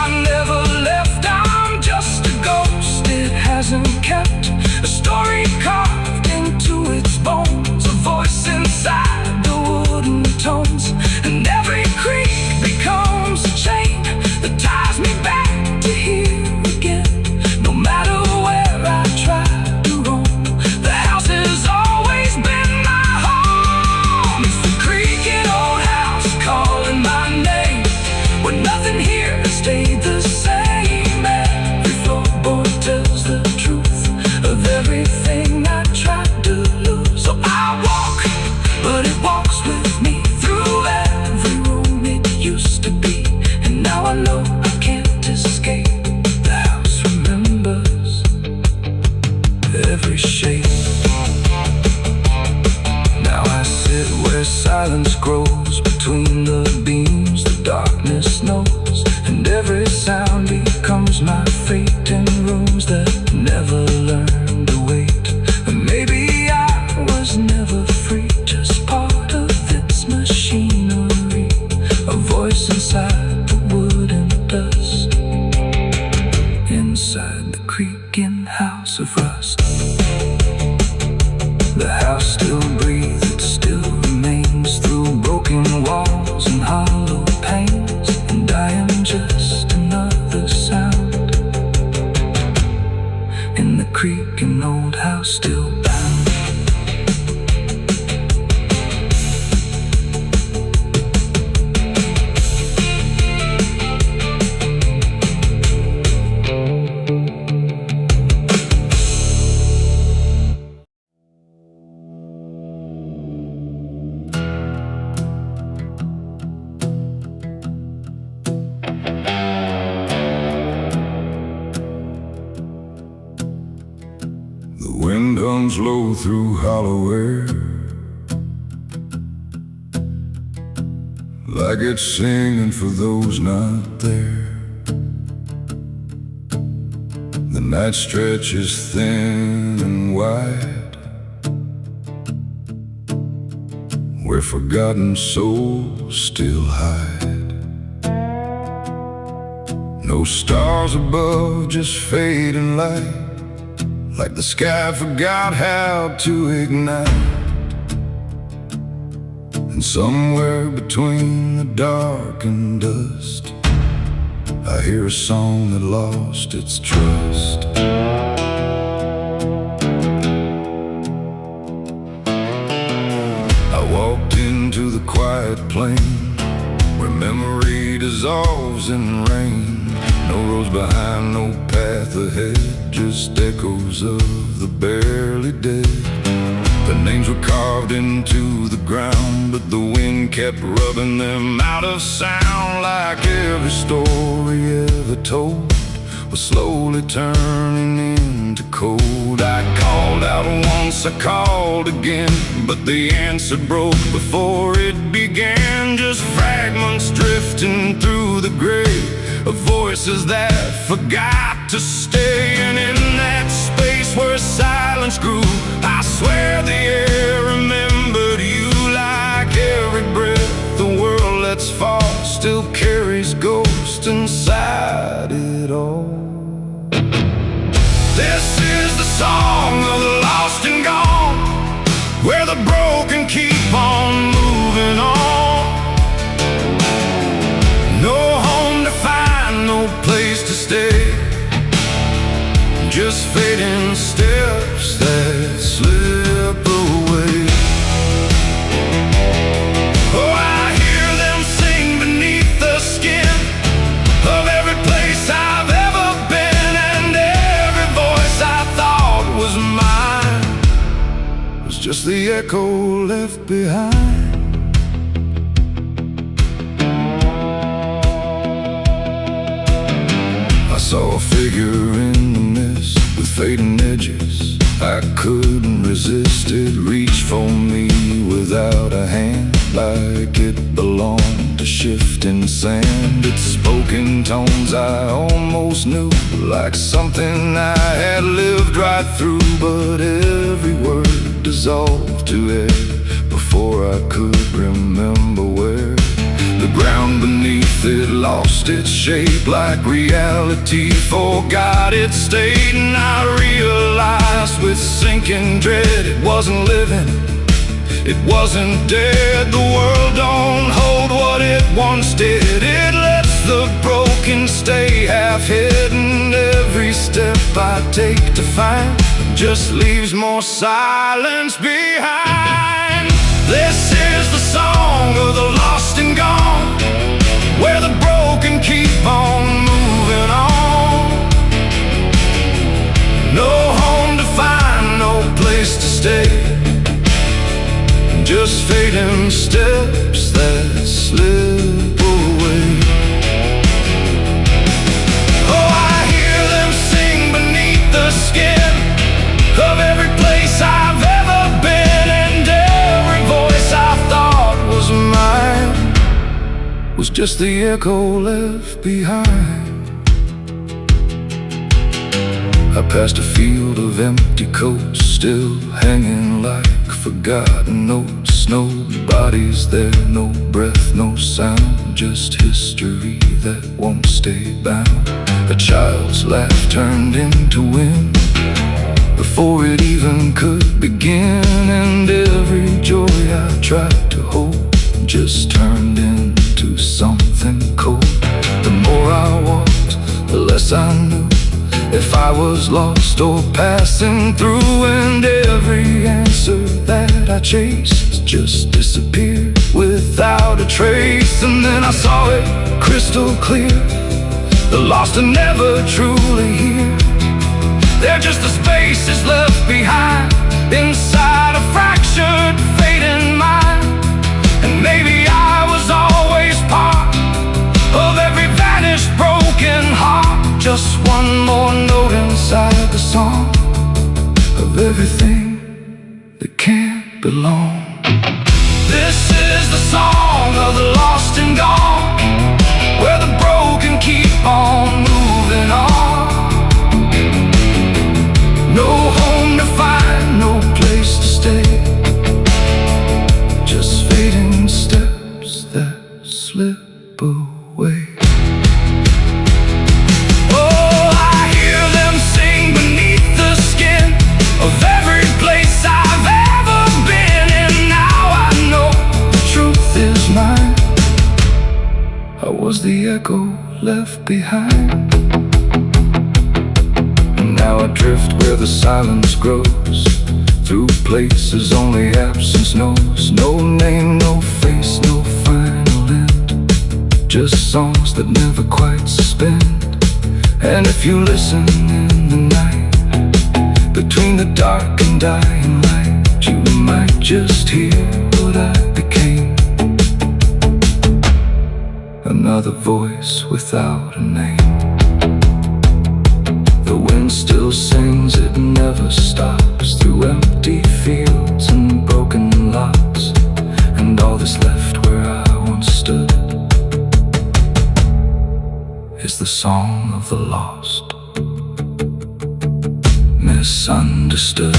I never left, I'm just a ghost it hasn't kept, a story carved into its bones, a voice inside the wooden tones, and every creak becomes a chain that ties me back to here again. No matter where I try to roam, the house has always been my home. It's the creaking old house calling my name, when nothing here has stayed the same. Every floorboard tells the truth of everything I tried to lose. So I walk, but it walks with me through every room it used to be, and now I know I can't escape. The house remembers every shape. Now I sit where silence grows between the beams, the darkness knows, and every sound becomes my fate in rooms that never learned to wait. And maybe I was never free, just part of its machinery, a voice inside the wood and dust, inside the creaking house of rust. The house still breathes, it still remains through broken walls and hollow panes, and I am just another sound in the creaking old house still bound. runs low through hollow air, like it's singing for those not there. The night stretches thin and wide, where forgotten souls still hide. No stars above, just fading light, like the sky forgot how to ignite. And somewhere between the dark and dust, I hear a song that lost its trust. I walked into the quiet plain, where memory dissolves in rain. No roads behind, no path ahead, just echoes of the barely dead. The names were carved into the ground, but the wind kept rubbing them out of sound. Like every story ever told was slowly turning into cold. I called out once, I called again, but the answer broke before it began. Just fragments drifting through the gray of voices that forgot to stay. And in that space where silence grew, I swear the air remembered you. Like every breath the world lets fall still carries ghosts inside it all. This is the song of the lost and gone, where the broken keep on moving on. No home to find, no place to stay, just fading steps that slip away. Oh, I hear them sing beneath the skin of every place I've ever been, and every voice I thought was mine was just the echo left behind. I saw a figure in the mist with fading edges. I couldn't resist it, reached for me without a hand, like it belonged to shifting sand. It spoke in tones I almost knew, like something I had lived right through. But every word dissolved to air before I could remember where. The ground beneath it lost its shape, like reality forgot its state. And I realized with sinking dread, it wasn't living, it wasn't dead. The world don't hold what it once did. It lets the broken stay half hidden. Every step I take to find just leaves more silence behind. This is the song of the lost and gone, where the broken keep on moving on. No home to find, no place to stay, just fading steps that slip away. Oh, I hear them sing beneath the skin of every place I've ever been, and every voice I thought was mine was just the echo left behind. I passed a field of empty coats, still hanging like forgotten notes. Nobody's there, no breath, no sound, just history that won't stay bound. A child's laugh turned into wind before it even could begin, and every joy I tried to hold just turned into something cold. The more I walked, the less I knew if I was lost or passing through, and every answer that I chased just disappeared without a trace. And then I saw it crystal clear, the lost are never truly here. They're just the spaces left behind inside a fractured, fading mind. And maybe I was always part of every vanished, broken heart, just one more note inside the song of everything belong. This is the song of the lost and gone, where the broken keep on moving on. No home to find, no place to stay, just fading steps that slip away. Oh, I hear them sing beneath the skin of every place I've ever been, and now I know the truth is mine. I was the echo left behind. Now I drift where the silence grows, through places only absence knows. No name, no face, no final end, just songs that never quite suspend. And if you listen in the night, between the dark and dying light, you might just hear what I became. Another voice without a name. The wind still sings, it never stops, through empty fields and broken lots, and all that's left where I once stood is the song of the lost, misunderstood.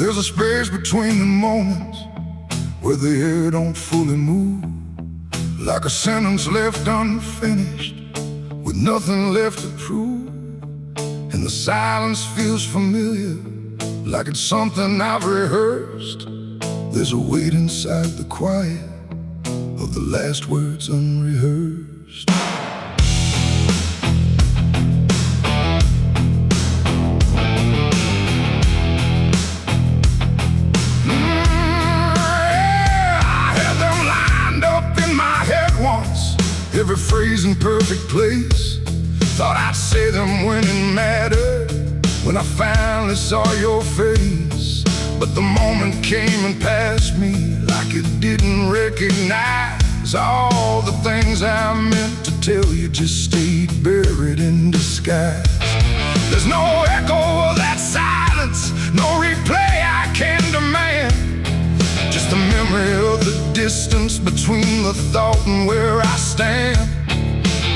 There's a space between the moments where the air don't fully move, like a sentence left unfinished with nothing left to prove. And the silence feels familiar, like it's something I've rehearsed. There's a weight inside the quiet of the last words unrehearsed. Every phrase in perfect place, thought I'd say them when it mattered, when I finally saw your face. But the moment came and passed me like it didn't recognize all the things I meant to tell you just stayed buried in disguise. There's no echo of that silence, no replay I can demand, just the memory of the distance between the thought and where I stand.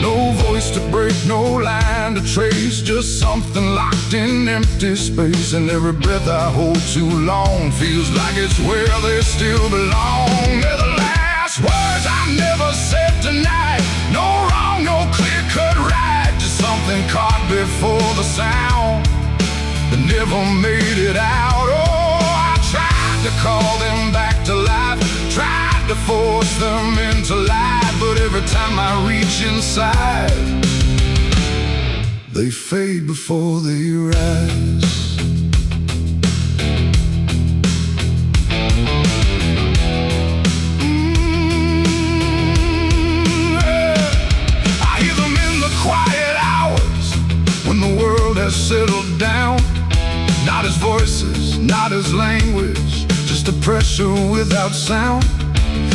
No voice to break, no line to trace, just something locked in empty space. And every breath I hold too long feels like it's where they still belong. They're the last words I never said tonight. No wrong, no clear-cut right, just something caught before the sound that never made it out. Oh, I tried to call them back to life, tried to force them into life, but every time I reach inside, they fade before they rise. I hear them in the quiet hours when the world has settled down. Not as voices, not as language, just a pressure without sound.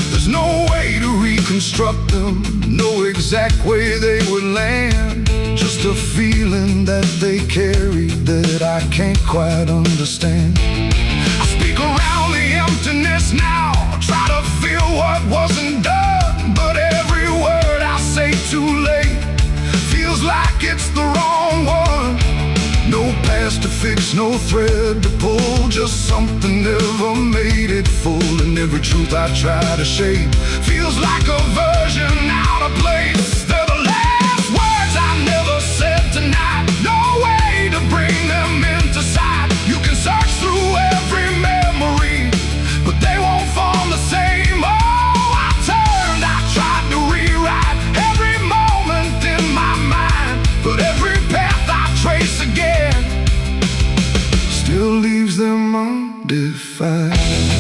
There's no way to reconstruct them, no exact way they would land, just a feeling that they carry that I can't quite understand. I speak around the emptiness now, try to feel what wasn't done, but every word I say too late feels like it's the wrong one. No past to fix, no thread to pull, just something never made it full. And every truth I try to shape feels like a version out of place. They're the last words I never said tonight, no way to bring them into sight. You can search through every memory, but they won't form the same. Oh, I turned, I tried to rewrite every moment in my mind, but every path I trace again still leaves them undefined.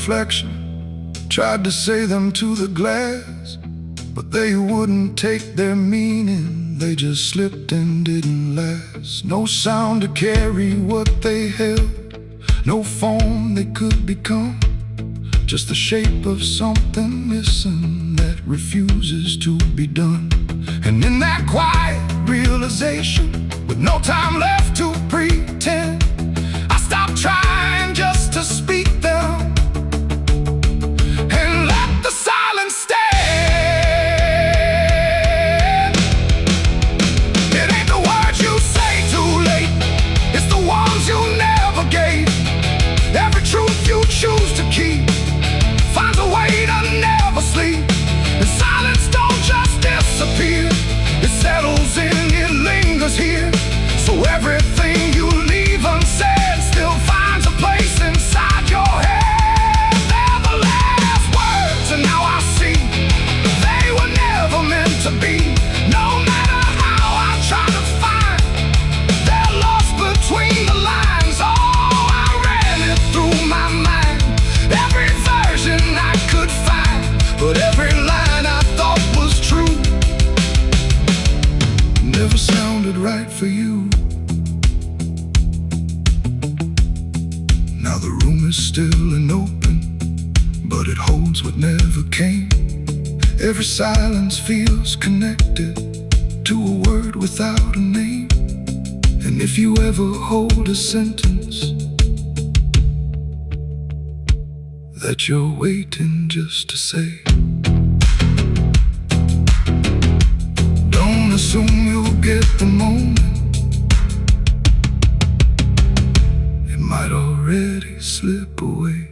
reflection, tried to say them to the glass, but they wouldn't take their meaning. They just slipped and didn't last. No sound to carry what they held, no form they could become, just the shape of something missing that refuses to be done. And in that quiet realization, with no time left to pretend, I stopped trying just to speak them and let the silence stand. It ain't the words you say too late, it's the ones you never gave. Every truth you choose to keep finds a way to never sleep. And silence don't just disappear, it settles in, it lingers here. So everything you leave unsaid still finds a place inside your head. They're the last words, and now I see they were never meant to be. No matter how I try to find, they're lost between the lines. Oh, I ran it through my mind, every version I could find, but every line I thought was true never sounded right for you. Now the room is still and open, but it holds what never came. Every silence feels connected to a word without a name. And if you ever hold a sentence that you're waiting just to say, don't assume you'll get the moment, it might already slip away.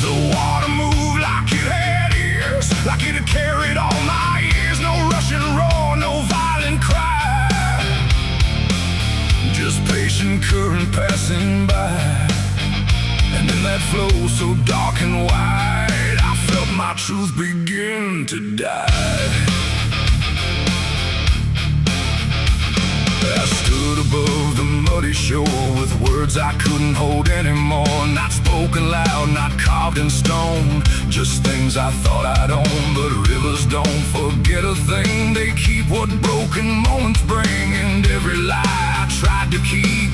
The water moved like it had ears, like it had carried all my years. No rushing roar, no violent cry, just patient current passing by. And in that flow so dark and wide, I felt my truth begin to die. I stood above the muddy shore with words I couldn't hold anymore. Not spoken loud, not carved in stone, just things I thought I'd own. But rivers don't forget a thing, they keep what broken moments bring. And every lie I tried to keep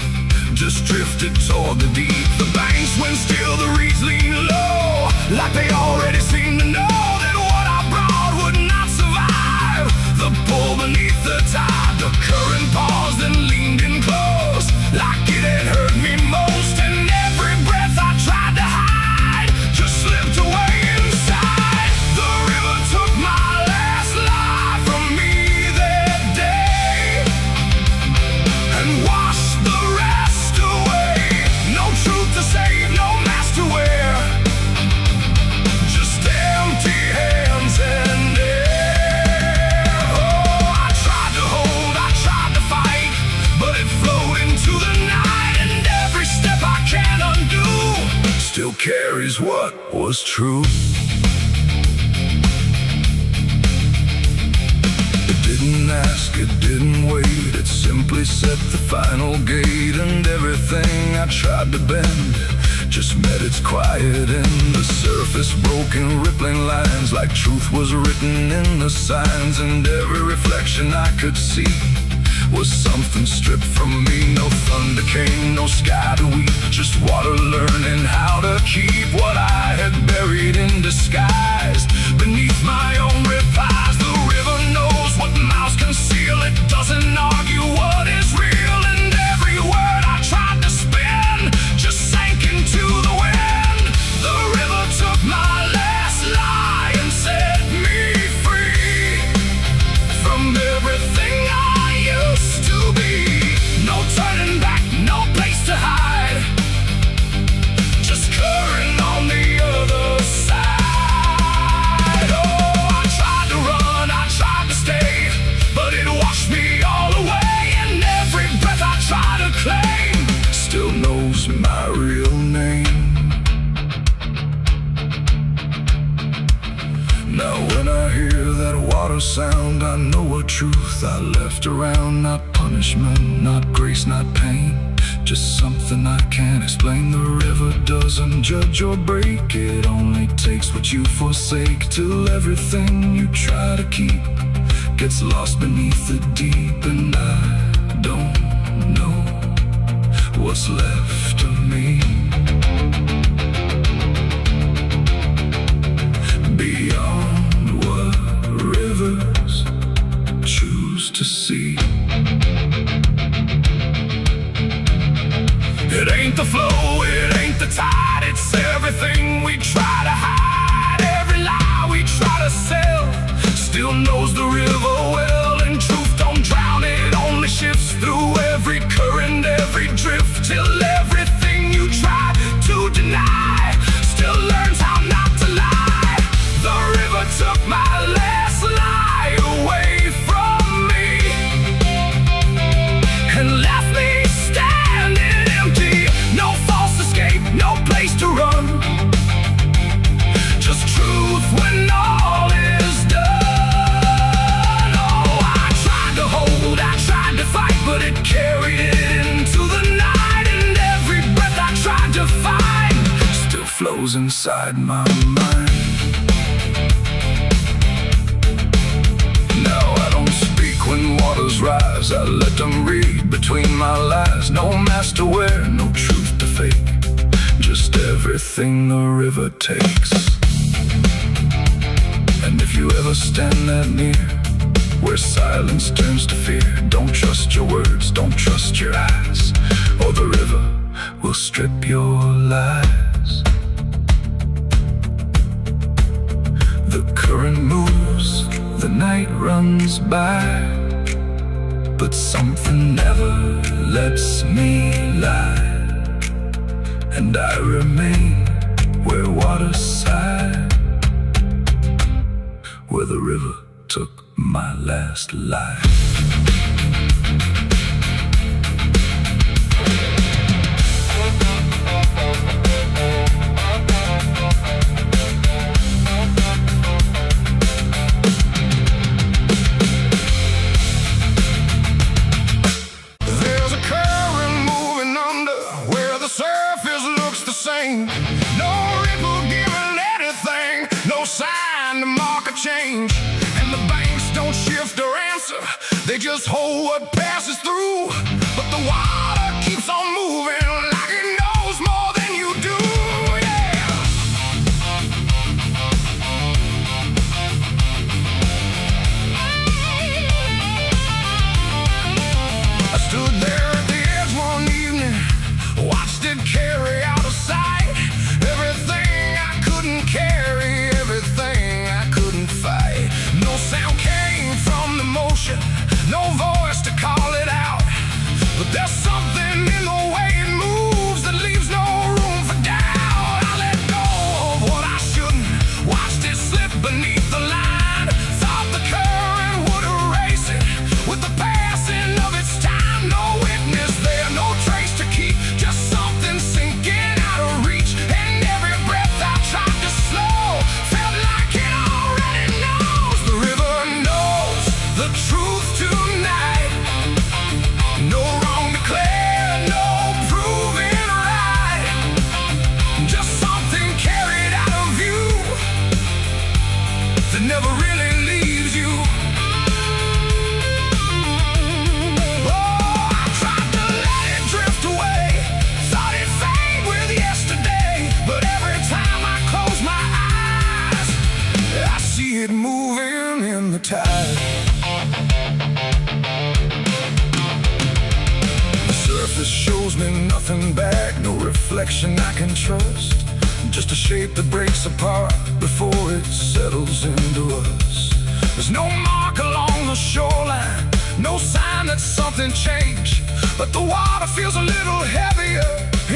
just drifted toward the deep. The banks went still, the reeds lean low, like they already seemed to know that what I brought would not survive the pull beneath the tide. The current paused and leaned in close, like it had hurt me most. And every breath I tried to hide just slipped away inside. The river took my last lie from me that day and washed the rest away. No truth to save, no mask to wear, just empty hands and air. Oh, I tried to hold, I tried to fight, but it flowed into the night. And every step I can't undo still carries what was true. It didn't ask, it didn't wait, it simply set the final gate. And everything I tried to bend just met its quiet end. The surface broken, rippling lines, like truth was written in the signs. And every reflection I could see was something stripped from me. No thunder came, no sky to weep, just water learning how to keep what I had buried in disguise beneath my own replies. The river knows what mouths conceal, it doesn't argue what is real. And every word I tried to spin just sank into the wind. The river took my last lie and set me free from everything I used to be. No turning back, no place to hide, just current on the other side. Oh, I tried truth I left around. Not punishment, not grace, not pain, just something I can't explain. The river doesn't judge or break, it only takes what you forsake, till everything you try to keep gets lost beneath the deep. And I don't know what's left of me beyond what rivers choose to see. It ain't the flow, it ain't the tide, it's everything we try to hide. Every lie we try to sell still knows the river well, and truth don't drown, it only shifts through every current, every drift, till everything you try to deny still learns how not to lie. The river took my last lie away from me and left me standing empty. No false escape, no place to run, just truth when all is done. Oh, I tried to hold, I tried to fight, but it carried it into the night. And every breath I tried to find still flows inside my mind. When waters rise, I let them read between my lies. No mask to wear, no truth to fake, just everything the river takes. And if you ever stand that near, where silence turns to fear, don't trust your words, don't trust your eyes, or the river will strip your lies. The current moves, the night runs by, but something never lets me lie, and I remain where water sighed, where the river took my last life. No ripple giving anything, no sign to mark a change. And the banks don't shift or answer, they just hold what passes through. But the water keeps on moving like it knows more than you do, yeah. I stood there at the edge one evening, watched it carry out of sight. Everything I couldn't carry, everything I couldn't fight. No sound came from the motion, no voice to call it out. But there's something in the way it moves that leaves no room for doubt. I let go of what I shouldn't, watched it slip beneath the line. Thought the current would erase it with the passing of its time. No witness there, no trace to keep, just something sinking out of reach. And every breath I tried to slow felt like it already knows. The river knows the truth tonight. No wrong declared, no proving right, just something carried out of view that never really leaves you. Oh, I tried to let it drift away, thought it'd fade with yesterday. But every time I close my eyes, I see it moving in the tide. The surface shows me nothing back, no reflection I can trust, just a shape that breaks apart before it settles into us. There's no mark along the shoreline, no sign that something changed, but the water feels a little heavier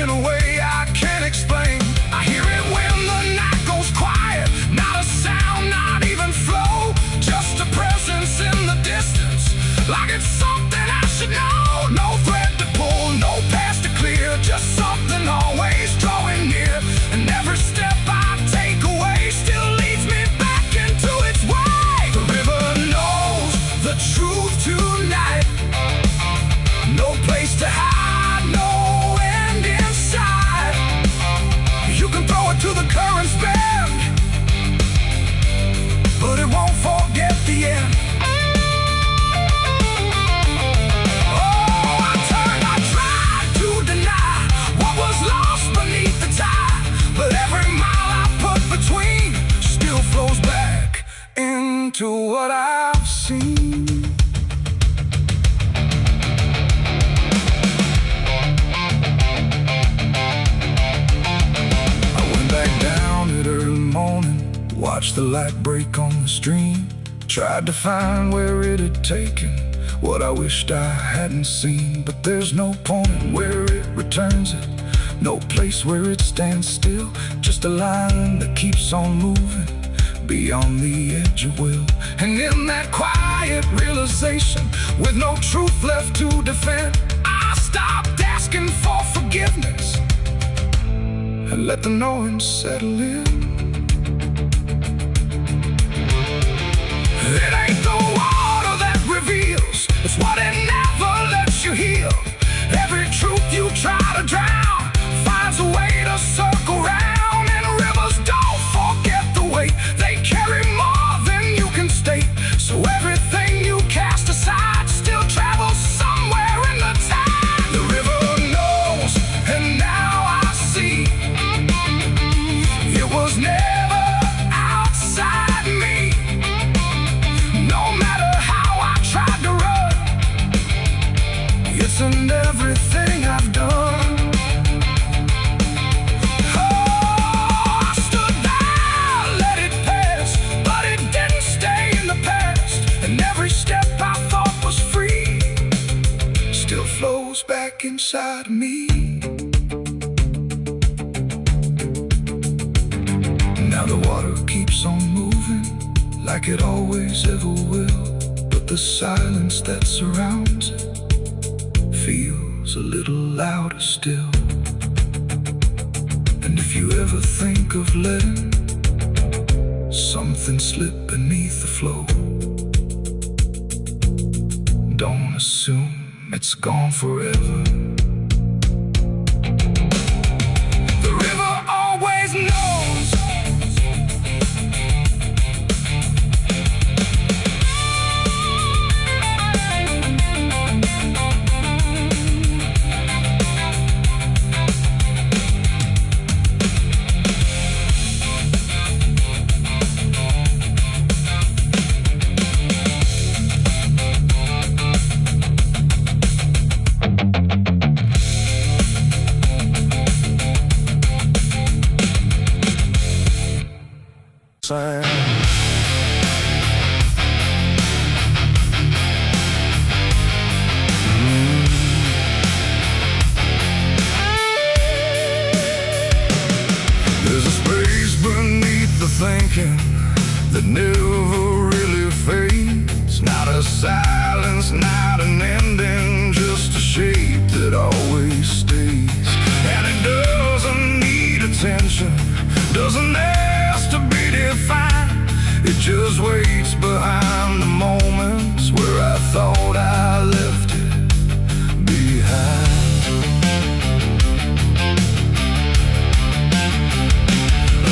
in a way I can't explain. I hear it when the night goes quiet, not a sound, not even flow, just a presence in the distance, like it's something I should know. No thread to pull, no path to clear, just something always drawing near. And every step I take away still leads me back into its way. The river knows the truth the light break on the stream. Tried to find where it had taken what I wished I hadn't seen. But there's no point where it returns it, no place where it stands still. Just a line that keeps on moving beyond the edge of will. And in that quiet realization, with no truth left to defend, I stopped asking for forgiveness and let the knowing settle in. It ain't the water that reveals, it's what it never lets you heal. Every truth you try to drown finds a way to circle round. And rivers don't forget the weight, they carry more than you can state. So everything you cast aside still travels somewhere in the tide. The river knows, and now I see, it was never outside me. No matter how I tried to run, it's in everything I've done. Back inside me. Now the water keeps on moving like it always ever will. But the silence that surrounds it feels a little louder still. And if you ever think of letting something slip beneath the flow, don't assume it's gone forever. The river always knows. There's a space beneath the thinking that never really fades. Not a silence, not an ending, just a shape that always stays. And it doesn't need attention, doesn't ask to be defined. It just waits behind the moments where I thought I left it behind.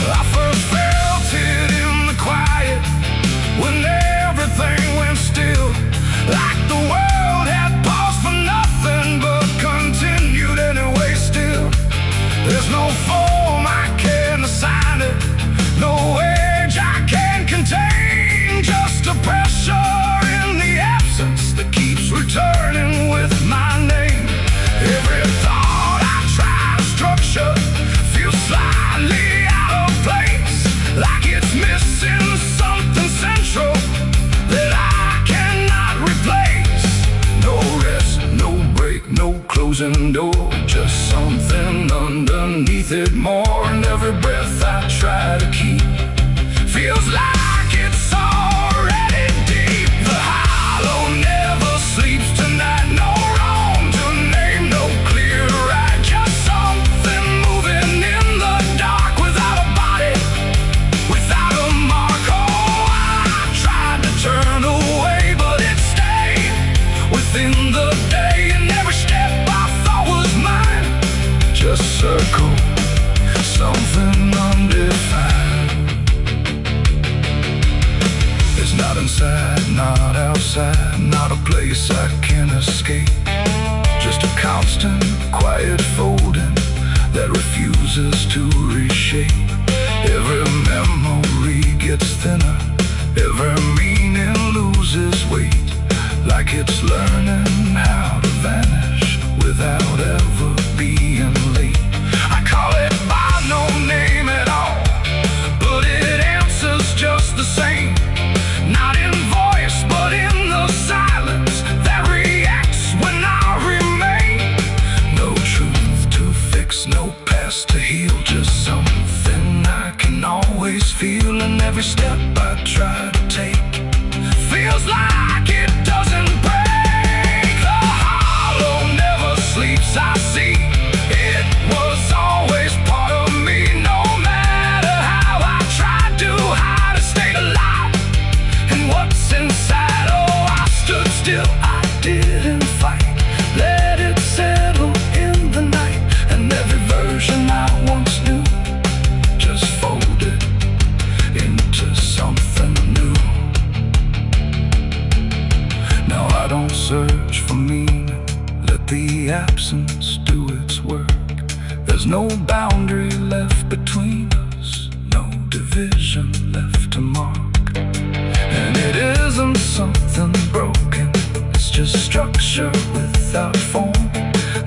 I first felt it in the quiet, when everything went still, like the world had paused for nothing but continued anyway still. There's no form I can assign it, no age I can contain, just a pressure in the absence that keeps returning with my name. Every thought I try to structure feels slightly out of place, like it's missing something central that I cannot replace. No rest, no break, no closing door, just something underneath it more. And every breath I try to keep feels like it's already deep. The hollow never sleeps tonight, no wrong to name, no clear right, just something moving in the dark without a body, without a mark. Oh, I tried to turn away, but it stayed within the day. And every step I thought was mine just circle something undefined. It's not inside, not outside, not a place I can escape, just a constant, quiet folding that refuses to reshape. Every memory gets thinner, every meaning loses weight, like it's learning how to vanish without ever being late. I call it by no name at all, but it answers just There's no past to heal, just something I can always feel. And every step I try to take feels like it doesn't break. The hollow never sleeps, I see. It was always part of me. No matter how I tried to hide, I stayed alive. And what's inside, oh, I stood still. I didn't fight, let it settle in the night. And every version I once knew just folded into something new. Now I don't search for meaning, let the absence do its work. There's no boundary left between us, no division left to mark. And it isn't something broken, it's just structure without form.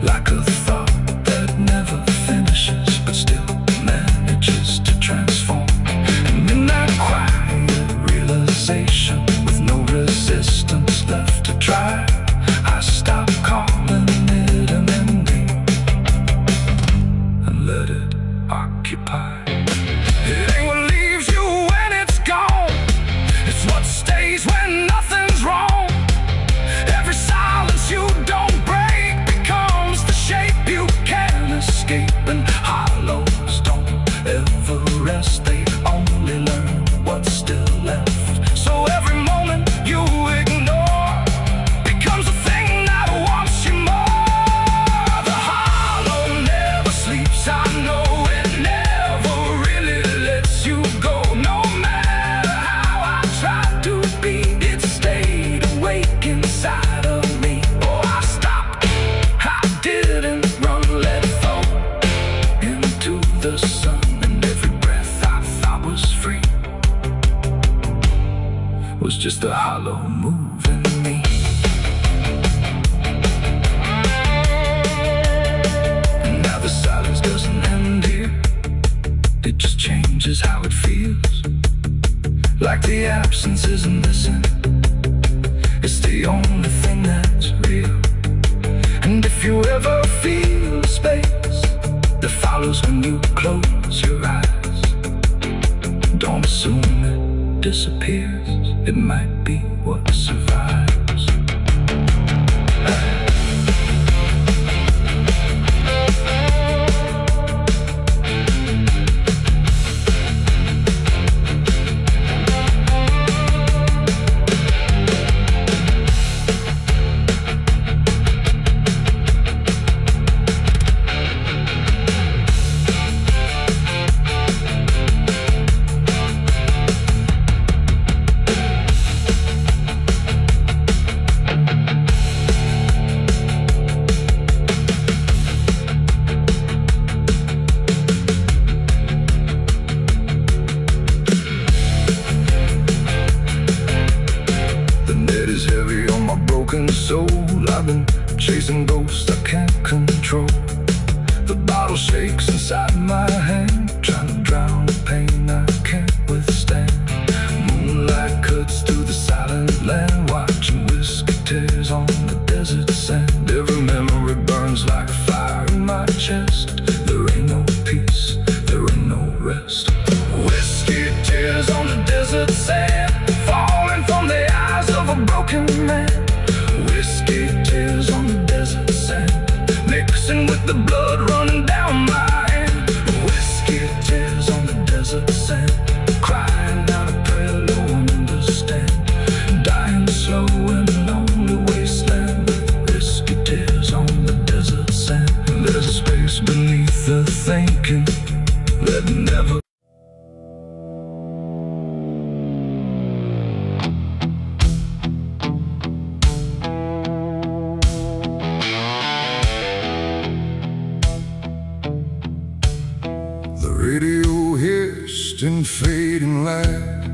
Like a thought that never finishes, but still manages to transform. And in that quiet realization, with no resistance left to try, I stopped calling it an ending and let it occupy. It ain't what leaves you when it's gone, it's what stays when nothing's wrong. Every silence you don't break becomes the shape you can't escape. And hollows don't ever rest, they only learn what's still left. So every moment you ignore becomes a thing that wants you more. The hollow never sleeps, I know it never really lets you go. No matter how I tried to be, it stayed awake inside of me. Oh, I stopped, I didn't run, let it fall into the sun. And every breath I thought was free was just a hollow moving me. And now the silence doesn't end here, it just changes how it feels. Like the absence isn't missing, it's the only thing that's real. And if you ever feel a space that follows when you close your eyes, don't assume it disappears, it might be what survives. Soul, I've been chasing ghosts I can't control. The bottle shakes inside my hand, trying to drown the pain I can't withstand. Moonlight cuts through the silent land, watching whiskey tears on the desert sand. Every memory burns like fire in my chest. There ain't no peace, there ain't no rest. Whiskey tears on the desert sand, falling from the eyes of a broken man. Whiskey tears on the desert sand, mixing with the blood running down my hand. Whiskey tears on the desert sand, crying out a prayer no one understand. Dying slow in a lonely wasteland, whiskey tears on the desert sand. There's a space beneath the thinking that never. Radio hissed in fading light,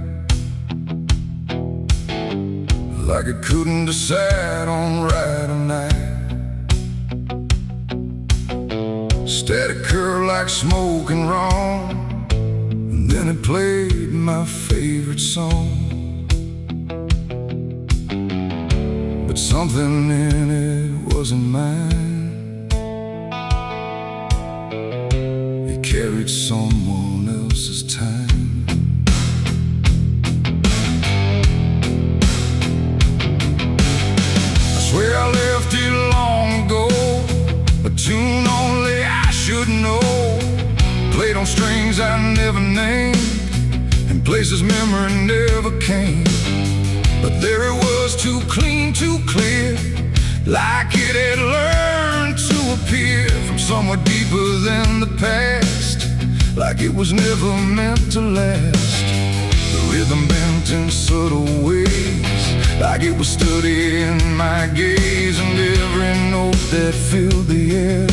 like it couldn't decide on right or night. Static curl like smoke and wrong, and then it played my favorite song. But something in it wasn't mine. carried someone else's time. I swear I left it long ago, a tune only I should know, played on strings I never named, in places memory never came. But there it was, too clean, too clear, like it had learned to appear from somewhere deeper than the past, like it was never meant to last. The rhythm bent in subtle ways, like it was studying my gaze, and every note that filled the air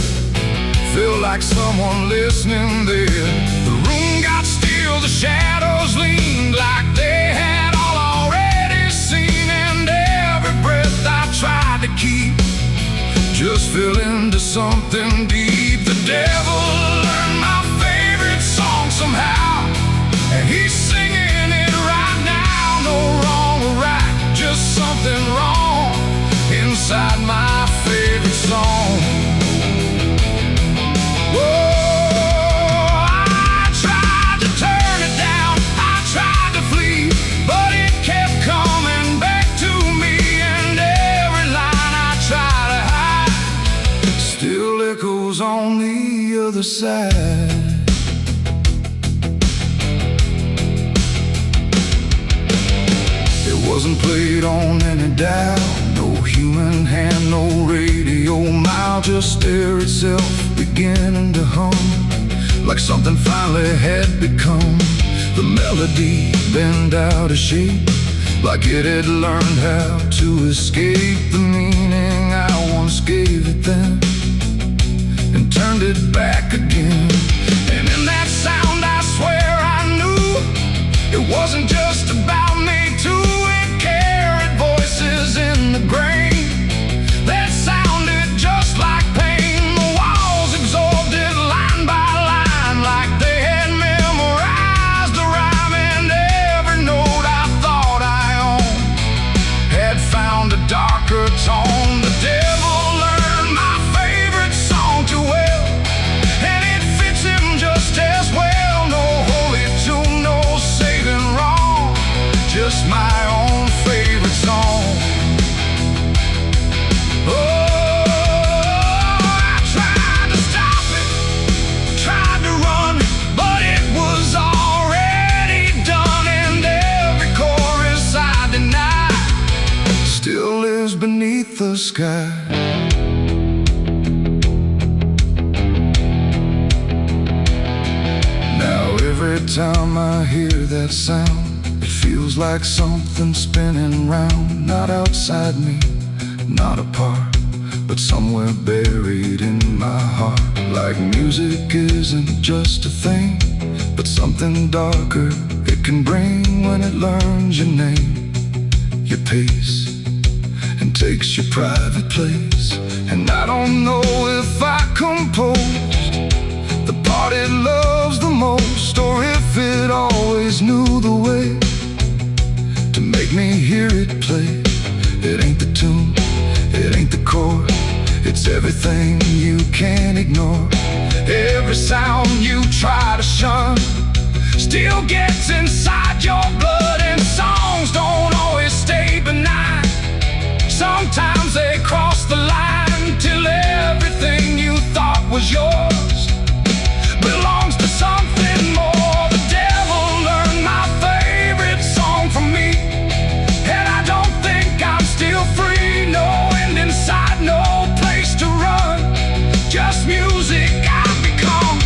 felt like someone listening there. The room got still, the shadows leaned like they had all already seen, and every breath I tried to keep just fell into something deep. The devil learned my favorite song somehow, and he's singing it right now. No wrong or right, just something wrong inside my favorite song. On the other side, it wasn't played on any dial, no human hand, no radio mile, just air itself beginning to hum, like something finally had become. The melody bent out of shape, like it had learned how to escape the meaning I once gave it then, and turned it back again. And in that sound I swear I knew it wasn't just about me too. It carried voices in the grain that sounded just like pain. The walls absorbed it line by line, like they had memorized the rhyme, and every note I thought I owned had found a darker tone. The devil learned my favorite song too well, and it fits him just as well. No holy tune, no saving wrong, just my own favorite song. Oh, I tried to stop it, tried to run, but it was already done, and every chorus I denied still lives beneath the sky. Every time I hear that sound, it feels like something spinning round, not outside me, not apart, but somewhere buried in my heart. Like music isn't just a thing, but something darker it can bring when it learns your name, your pace, and takes your private place. And I don't know if I composed the part it loves the most, or if it always knew the way to make me hear it play. It ain't the tune, it ain't the chord, it's everything you can't ignore. Every sound you try to shun still gets inside your blood, and songs don't always stay benign. Sometimes they cross the line till everything you thought was yours belongs to something more. The devil learned my favorite song from me, and I don't think I'm still free. No end inside, no place to run, just music I've become.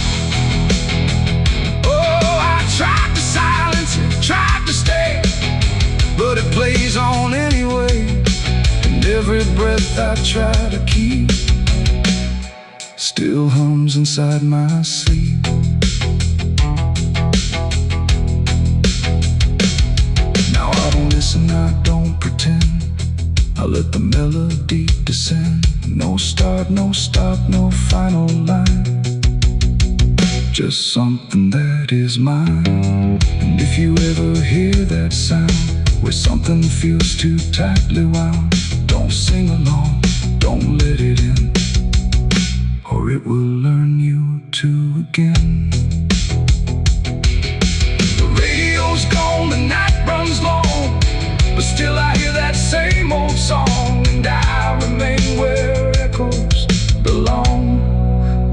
Oh, I tried to silence it, tried to stay, but it plays on anyway, and every breath I try to keep still hums inside my sleep. Now I don't listen, I don't pretend, I let the melody descend. No start, no stop, no final line, just something that is mine. And if you ever hear that sound where something feels too tightly wound, don't sing along, don't let it in, or it will learn you to again. but still I hear that same old song, and I remain where echoes belong,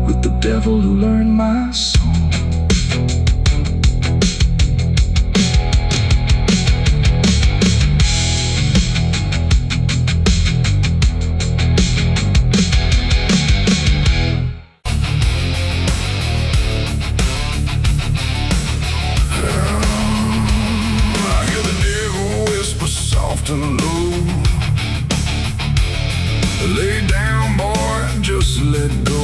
with the devil who learned my song. And low. Lay down, boy, just let go.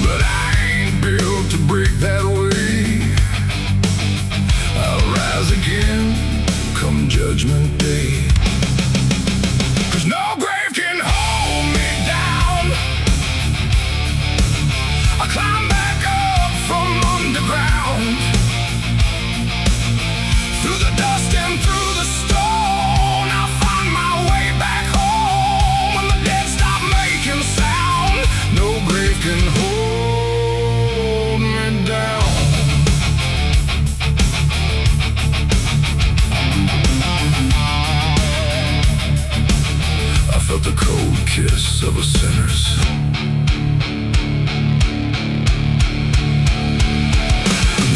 But I ain't built to break that way. I'll rise again come judgment day. 'Cause no grave can hold me down. I climb back up from underground, through the dust and through the stone. I'll find my way back home when the dead stop making sound. No grave can hold me down. I felt the cold kiss of a sinner's.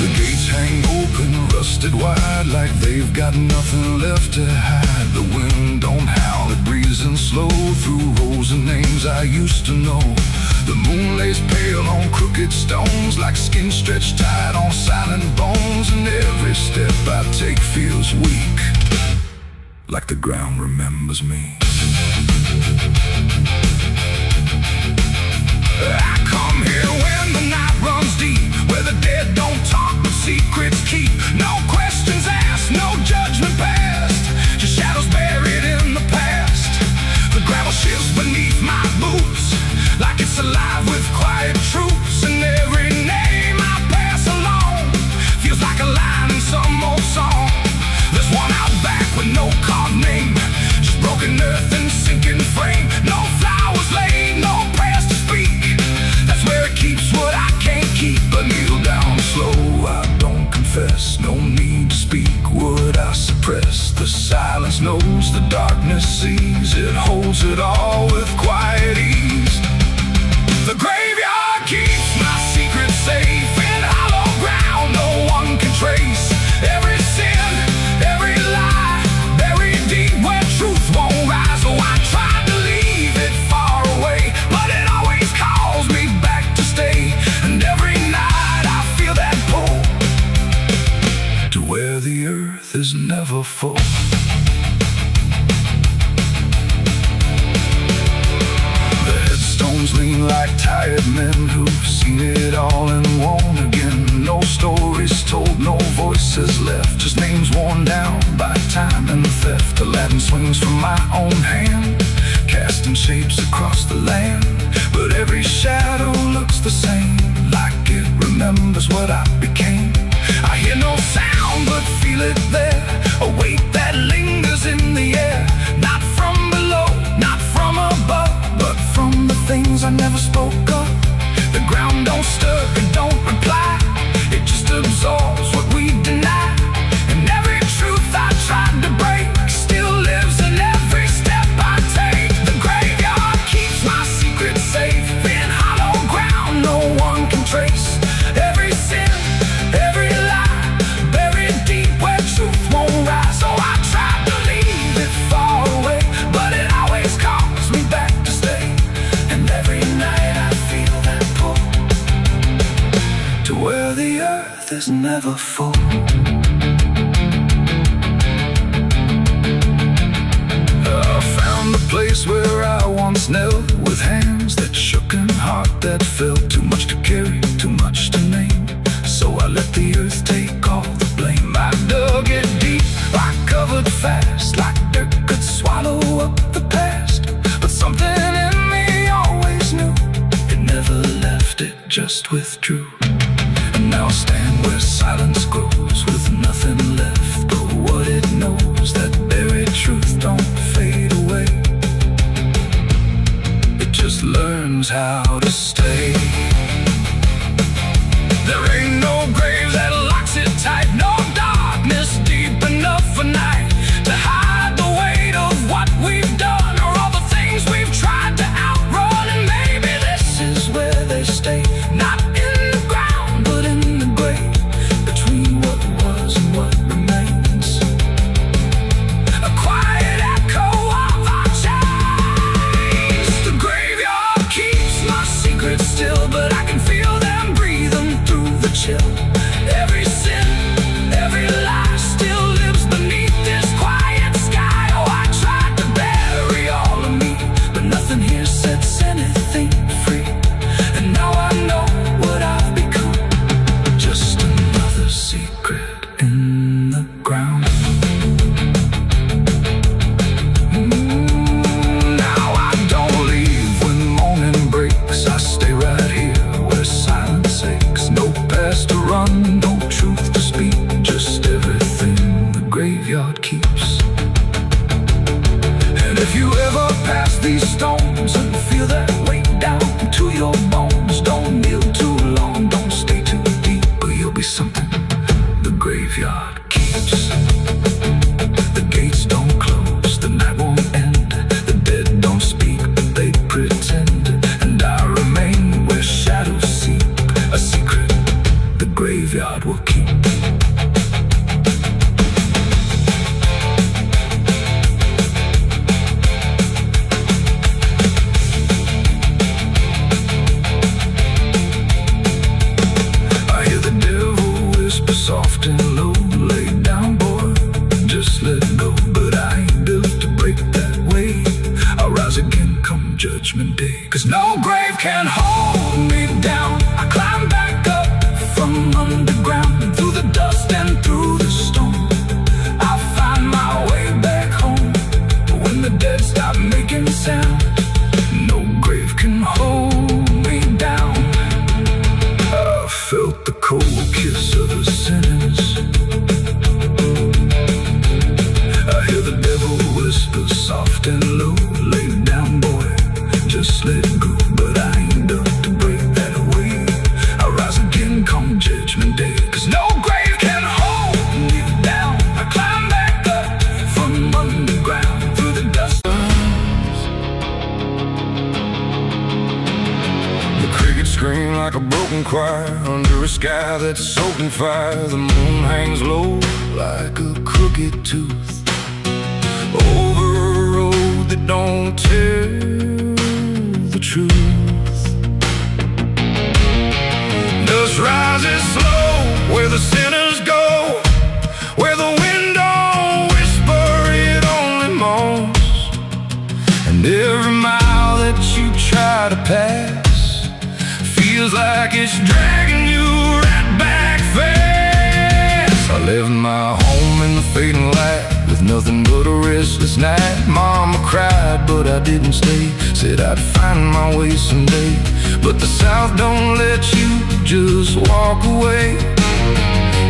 The gates hang open, rusted wide, like they've got nothing left to hide. The wind don't howl, it breezes in slow through rows of names I used to know. The moon lays pale on crooked stones, like skin stretched tight on silent bones. And every step I take feels weak, like the ground remembers me. I come here when the night runs deep, where the dead don't talk but secrets keep. No questions asked, no judgment passed, just shadows buried in the past. The gravel shifts beneath my boots, like it's alive with quiet troops. And every name I pass along feels like a line in some old song. There's one out back with no carved name, just broken earth and sinking frame. No flowers laid, no prayers to speak. That's where it keeps what I can't keep. But kneel down slow, I don't confess. No need to speak what I suppress. The silence knows, the darkness sees. It holds it all with quiet ease. The graveyard keeps my secret safe in hollow ground no one can trace. Every sin, every lie, buried deep where truth won't rise. Oh, I tried to leave it far away, but it always calls me back to stay. And every night I feel that pull to where the earth is never full. The headstones lean like tired men who've seen it all and won't again. No stories told, no voices left, just names worn down by time and theft. The Latin swings from my own hand, casting shapes across the land. But every shadow looks the same, like it remembers what I became. I hear no sound but feel it there, a weight that lingers in the air. Not from below, not from above, but from the things I never spoke of. The ground don't stir, it don't reply, it just absorbs what we deny. And every truth I tried to break still lives in every step I take. The graveyard keeps my secret safe in hollow ground no one can trace. Every sin, every lie, buried deep where truth won't rise. So I tried to leave it far away, but it always calls me back to stay. And every night I feel that pull to where the earth is never full. I found a place where I once knelt, with hands that shook and heart that felt. Too much to carry, too much to name, so I let the earth take all the blame. I dug it deep, I covered fast, like dirt could swallow up the past. But something in me always knew, it never left, it just withdrew. And now I stand where silence grows, with nothing left but what it knows. That buried truth don't fade away, it just learns how to stay. There ain't no grave that locks it tight, no darkness deep enough for not in the ground, but in the grave, between what was and what remains. A quiet echo of our chains. The graveyard keeps my secrets still, but I can feel them breathing through the chill. Every sin, every lie still lives beneath this quiet sky. Oh, I tried to bury all of me, but nothing here sets anything free. And now I know what I've become, just another secret in the ground. Now I don't leave when morning breaks. I stay right here where silence aches. No past to run, no truth to speak, just everything the graveyard keeps. And if you ever pass these stones and feel that weight down to your bones, don't kneel too long, don't stay too deep, or you'll be something the graveyard keeps. The gates don't close, the night won't end. The dead don't speak, but they pretend. And I remain where shadows seep, a secret the graveyard will keep. I hear the devil whisper soft and low, lay down boy, just let go. But I ain't built to break that way. I'll rise again come judgment day, 'cause no grave can hold me down. I climb back up from underground, through the dust and through the storm. I'll find my way back home. But when the dead stop making sound, no grave can hold me down. I felt the cold kiss of a sentence. I hear the devil whisper soft and low, lay down boy, just let go. But I ain't done to break that away. I'll rise again come judgment day, 'cause no grave can hold me down. I climb back up from underground, through the dust. The crickets scream like a broken choir under a sky that's soaking fire. The moon hangs low like a crooked tooth over a road that don't tell the truth. Dust rises slow where the sinners go, where the wind don't whisper, it only moans. And every mile that you try to pass feels like it's dragging you right back fast. I left my home in the fading light with nothing but a restless night. Mama cried, but I didn't stay. Said I'd find my way someday. But the South don't let you just walk away.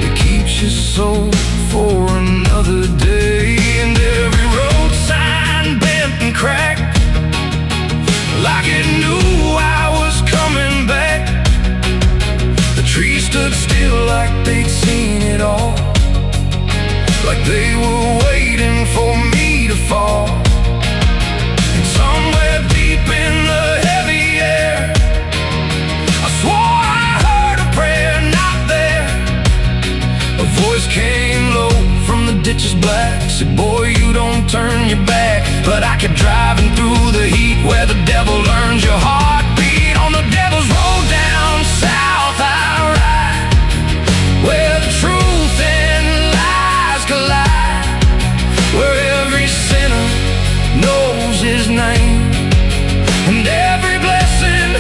It keeps you so for another day. And every road sign bent and cracked, like it knew I was coming back. The trees stood still like they'd seen it all, like they were waiting for me to fall. And somewhere deep in the heavy air, I swore I heard a prayer not there. A voice came low from the ditches black, said, boy, you don't turn your back. But I kept driving through the heat where the devil learns your heartbeat. On the devil's road down south I ride, where the truth and lies collide, where every sinner knows his name, and every blessing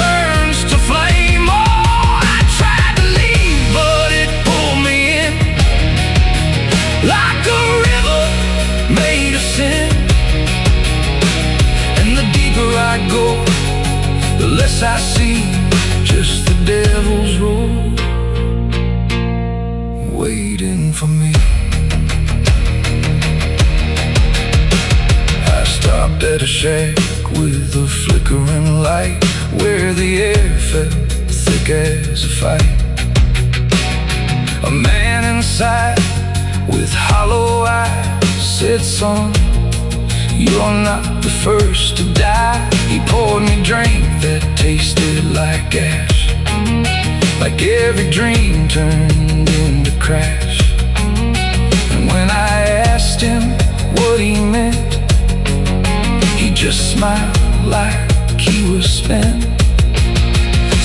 turns to flame. Oh, I tried to leave, but it pulled me in, like a river made of sin. And the deeper I go, the less I see, just the devil's road waiting for me. I stopped at a shack with a flickering light, where the air felt thick as a fight. A man inside with hollow eyes said, son, you're not the first to die. He poured me drink that tasted like ash. like every dream turned into crash. And when I asked him what he meant, he just smiled like he was spent.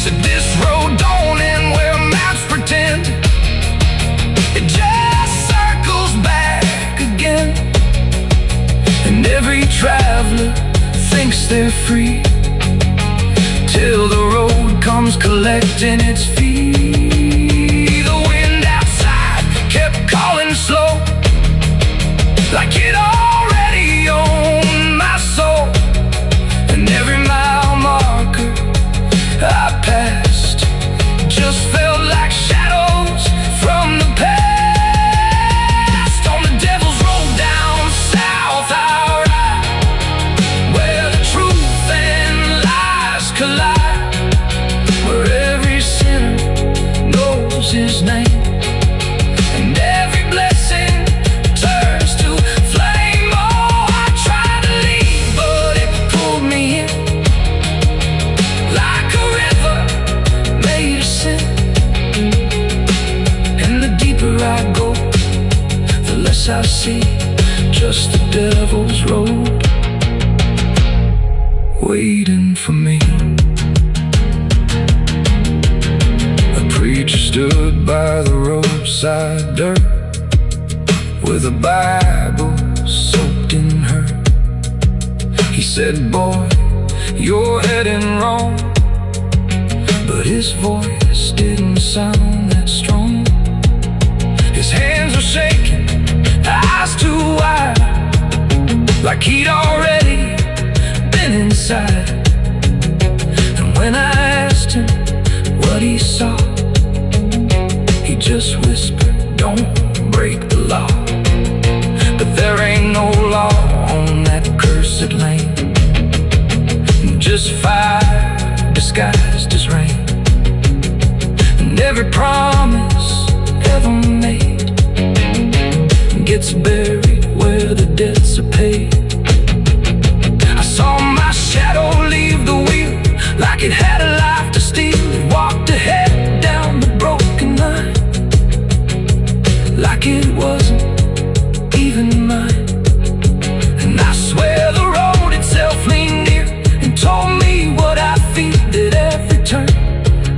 Said this road don't end where maps pretend, it just circles back again. And every traveler thinks they're free, till the road comes collecting its fee. The wind outside kept calling slow, like it already owned my soul. And every mile marker I passed just felt like shadows from the past. On the devil's road down south I ride, where the truth and lies collide, where every sinner knows his name, and every blessing turns to flame. Oh, I tried to leave, but it pulled me in, like a river made of sin. And the deeper I go, the less I see, just the devil's road waiting for me. A preacher stood by the roadside dirt, with a Bible soaked in her. He said, boy, you're heading wrong, but his voice didn't sound that strong. His hands were shaking, eyes too wide, like he'd already been inside. And when I asked him what he saw, he just whispered, don't break the law. But there ain't no law on that cursed lane, just fire disguised as rain. And every promise ever made gets buried where the debts are paid. I saw my shadow leave the wheel, like it had a life to steal. It walked ahead down the broken line, like it wasn't even mine. And I swear the road itself leaned near and told me what I feel, that every turn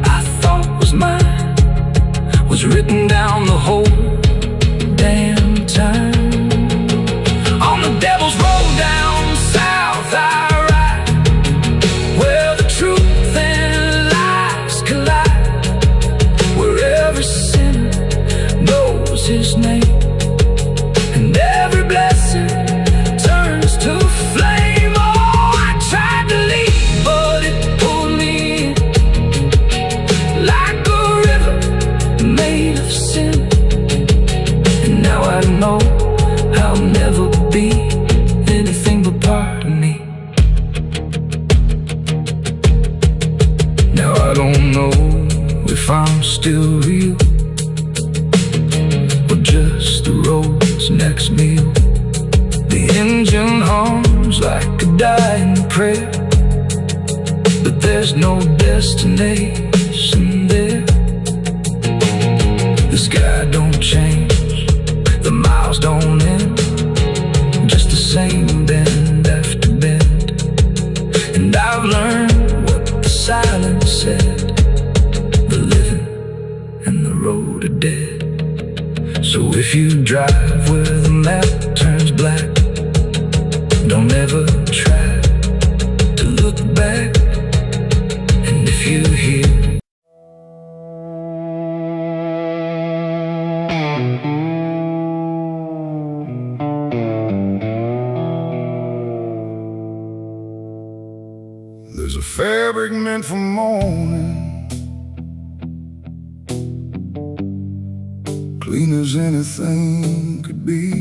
I thought was mine was written down the whole damn time. On the devil's road down south I ride, where the truth and lies collide, where every sinner knows his name, and every blessing turns to flame. Oh, I tried to leave, but it pulled me in, like a river made of sin. And now I know I'll never be anything but part of me. Now I don't know if I'm still real, or just the road's next meal. The engine hums like a dying prayer, but there's no destination there. The sky don't change, the miles don't end, just the same bend after bend. And I've learned what the silence said, the living and the road are dead. So if you drive where the map turns black, don't ever try to look back. And if you hear there's a fabric meant for mourning, clean as anything could be,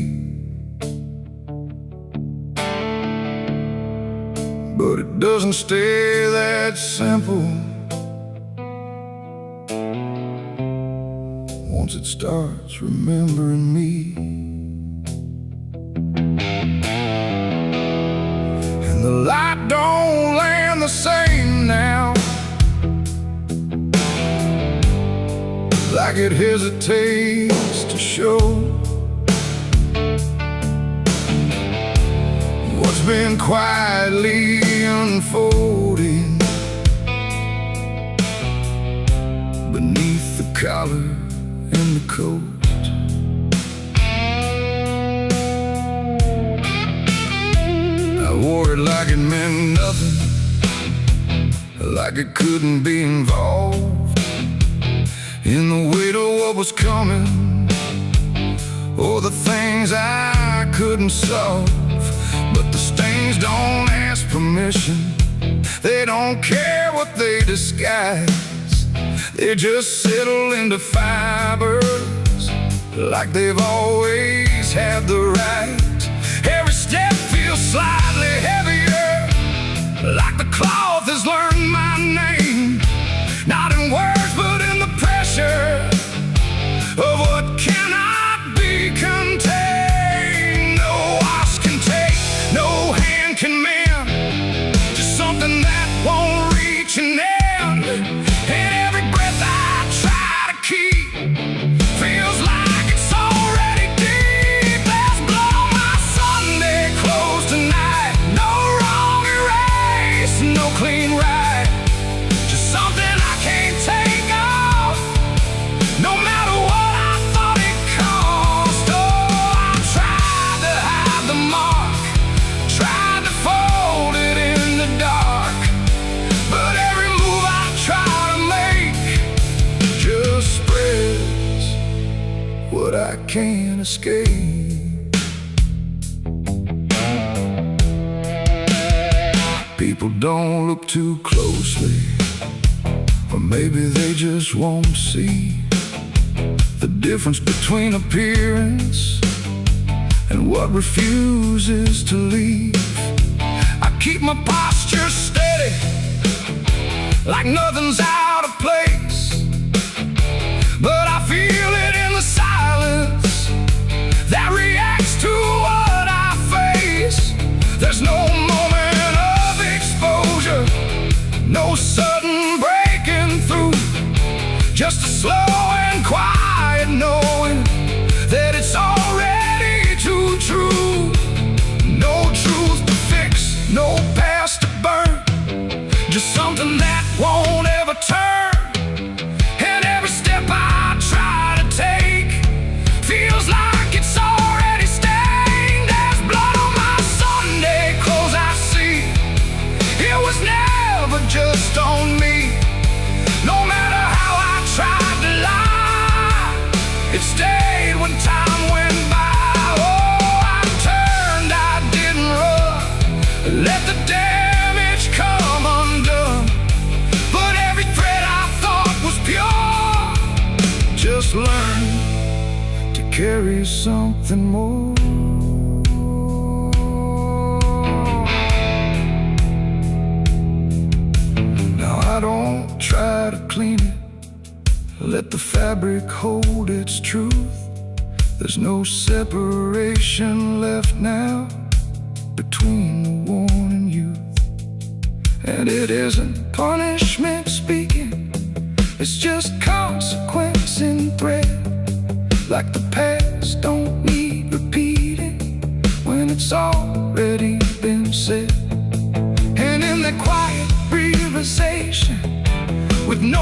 but it doesn't stay that simple. Once it starts remembering me, and the light don't land the same now. like it hesitates to show what's been quietly unfolding beneath the collar and the coat. I wore it like it meant nothing, like it couldn't be involved in the weight of what was coming, or the things I couldn't solve. But the stains don't ask permission, they don't care what they disguise. They just settle into fibers like they've always had the right. Every step feels slightly heavier, like the cloth has learned my name. Not in words, but in the pressure of what cannot be contained. No wash can take, no hand can mend, just something that won't reach an end. And every breath I try to keep feels like it's already deep. There's blood on my Sunday clothes tonight, no wrong erase, no clean right, just something I can't take off, no matter what I thought it cost. Oh, I tried to hide the mark, tried to fold it in the dark, but every move I try to make just spreads what I can't escape. People don't look too closely, or maybe they just won't see the difference between appearance and what refuses to leave. I keep my posture steady, like nothing's out of place, but I feel it in the silence that reacts to what I face. There's no moment of exposure, no sudden breaking through, just a slow and quiet knowing that it's already too true. No truth to fix, no past to burn, just something that won't ever turn. And every step I try to take feels like it's already stained. There's blood on my Sunday clothes I see, it was never just on me. No matter how I tried to lie, it stayed when time went by. Oh, I turned, I didn't run, let the damage come undone. But every thread I thought was pure just learned to carry something more. Now I don't try to clean it, let the fabric hold its truth. There's no separation left now between the worn and youth. And it isn't punishment speaking, it's just consequence in thread. Like the past don't need repeating when it's already been said.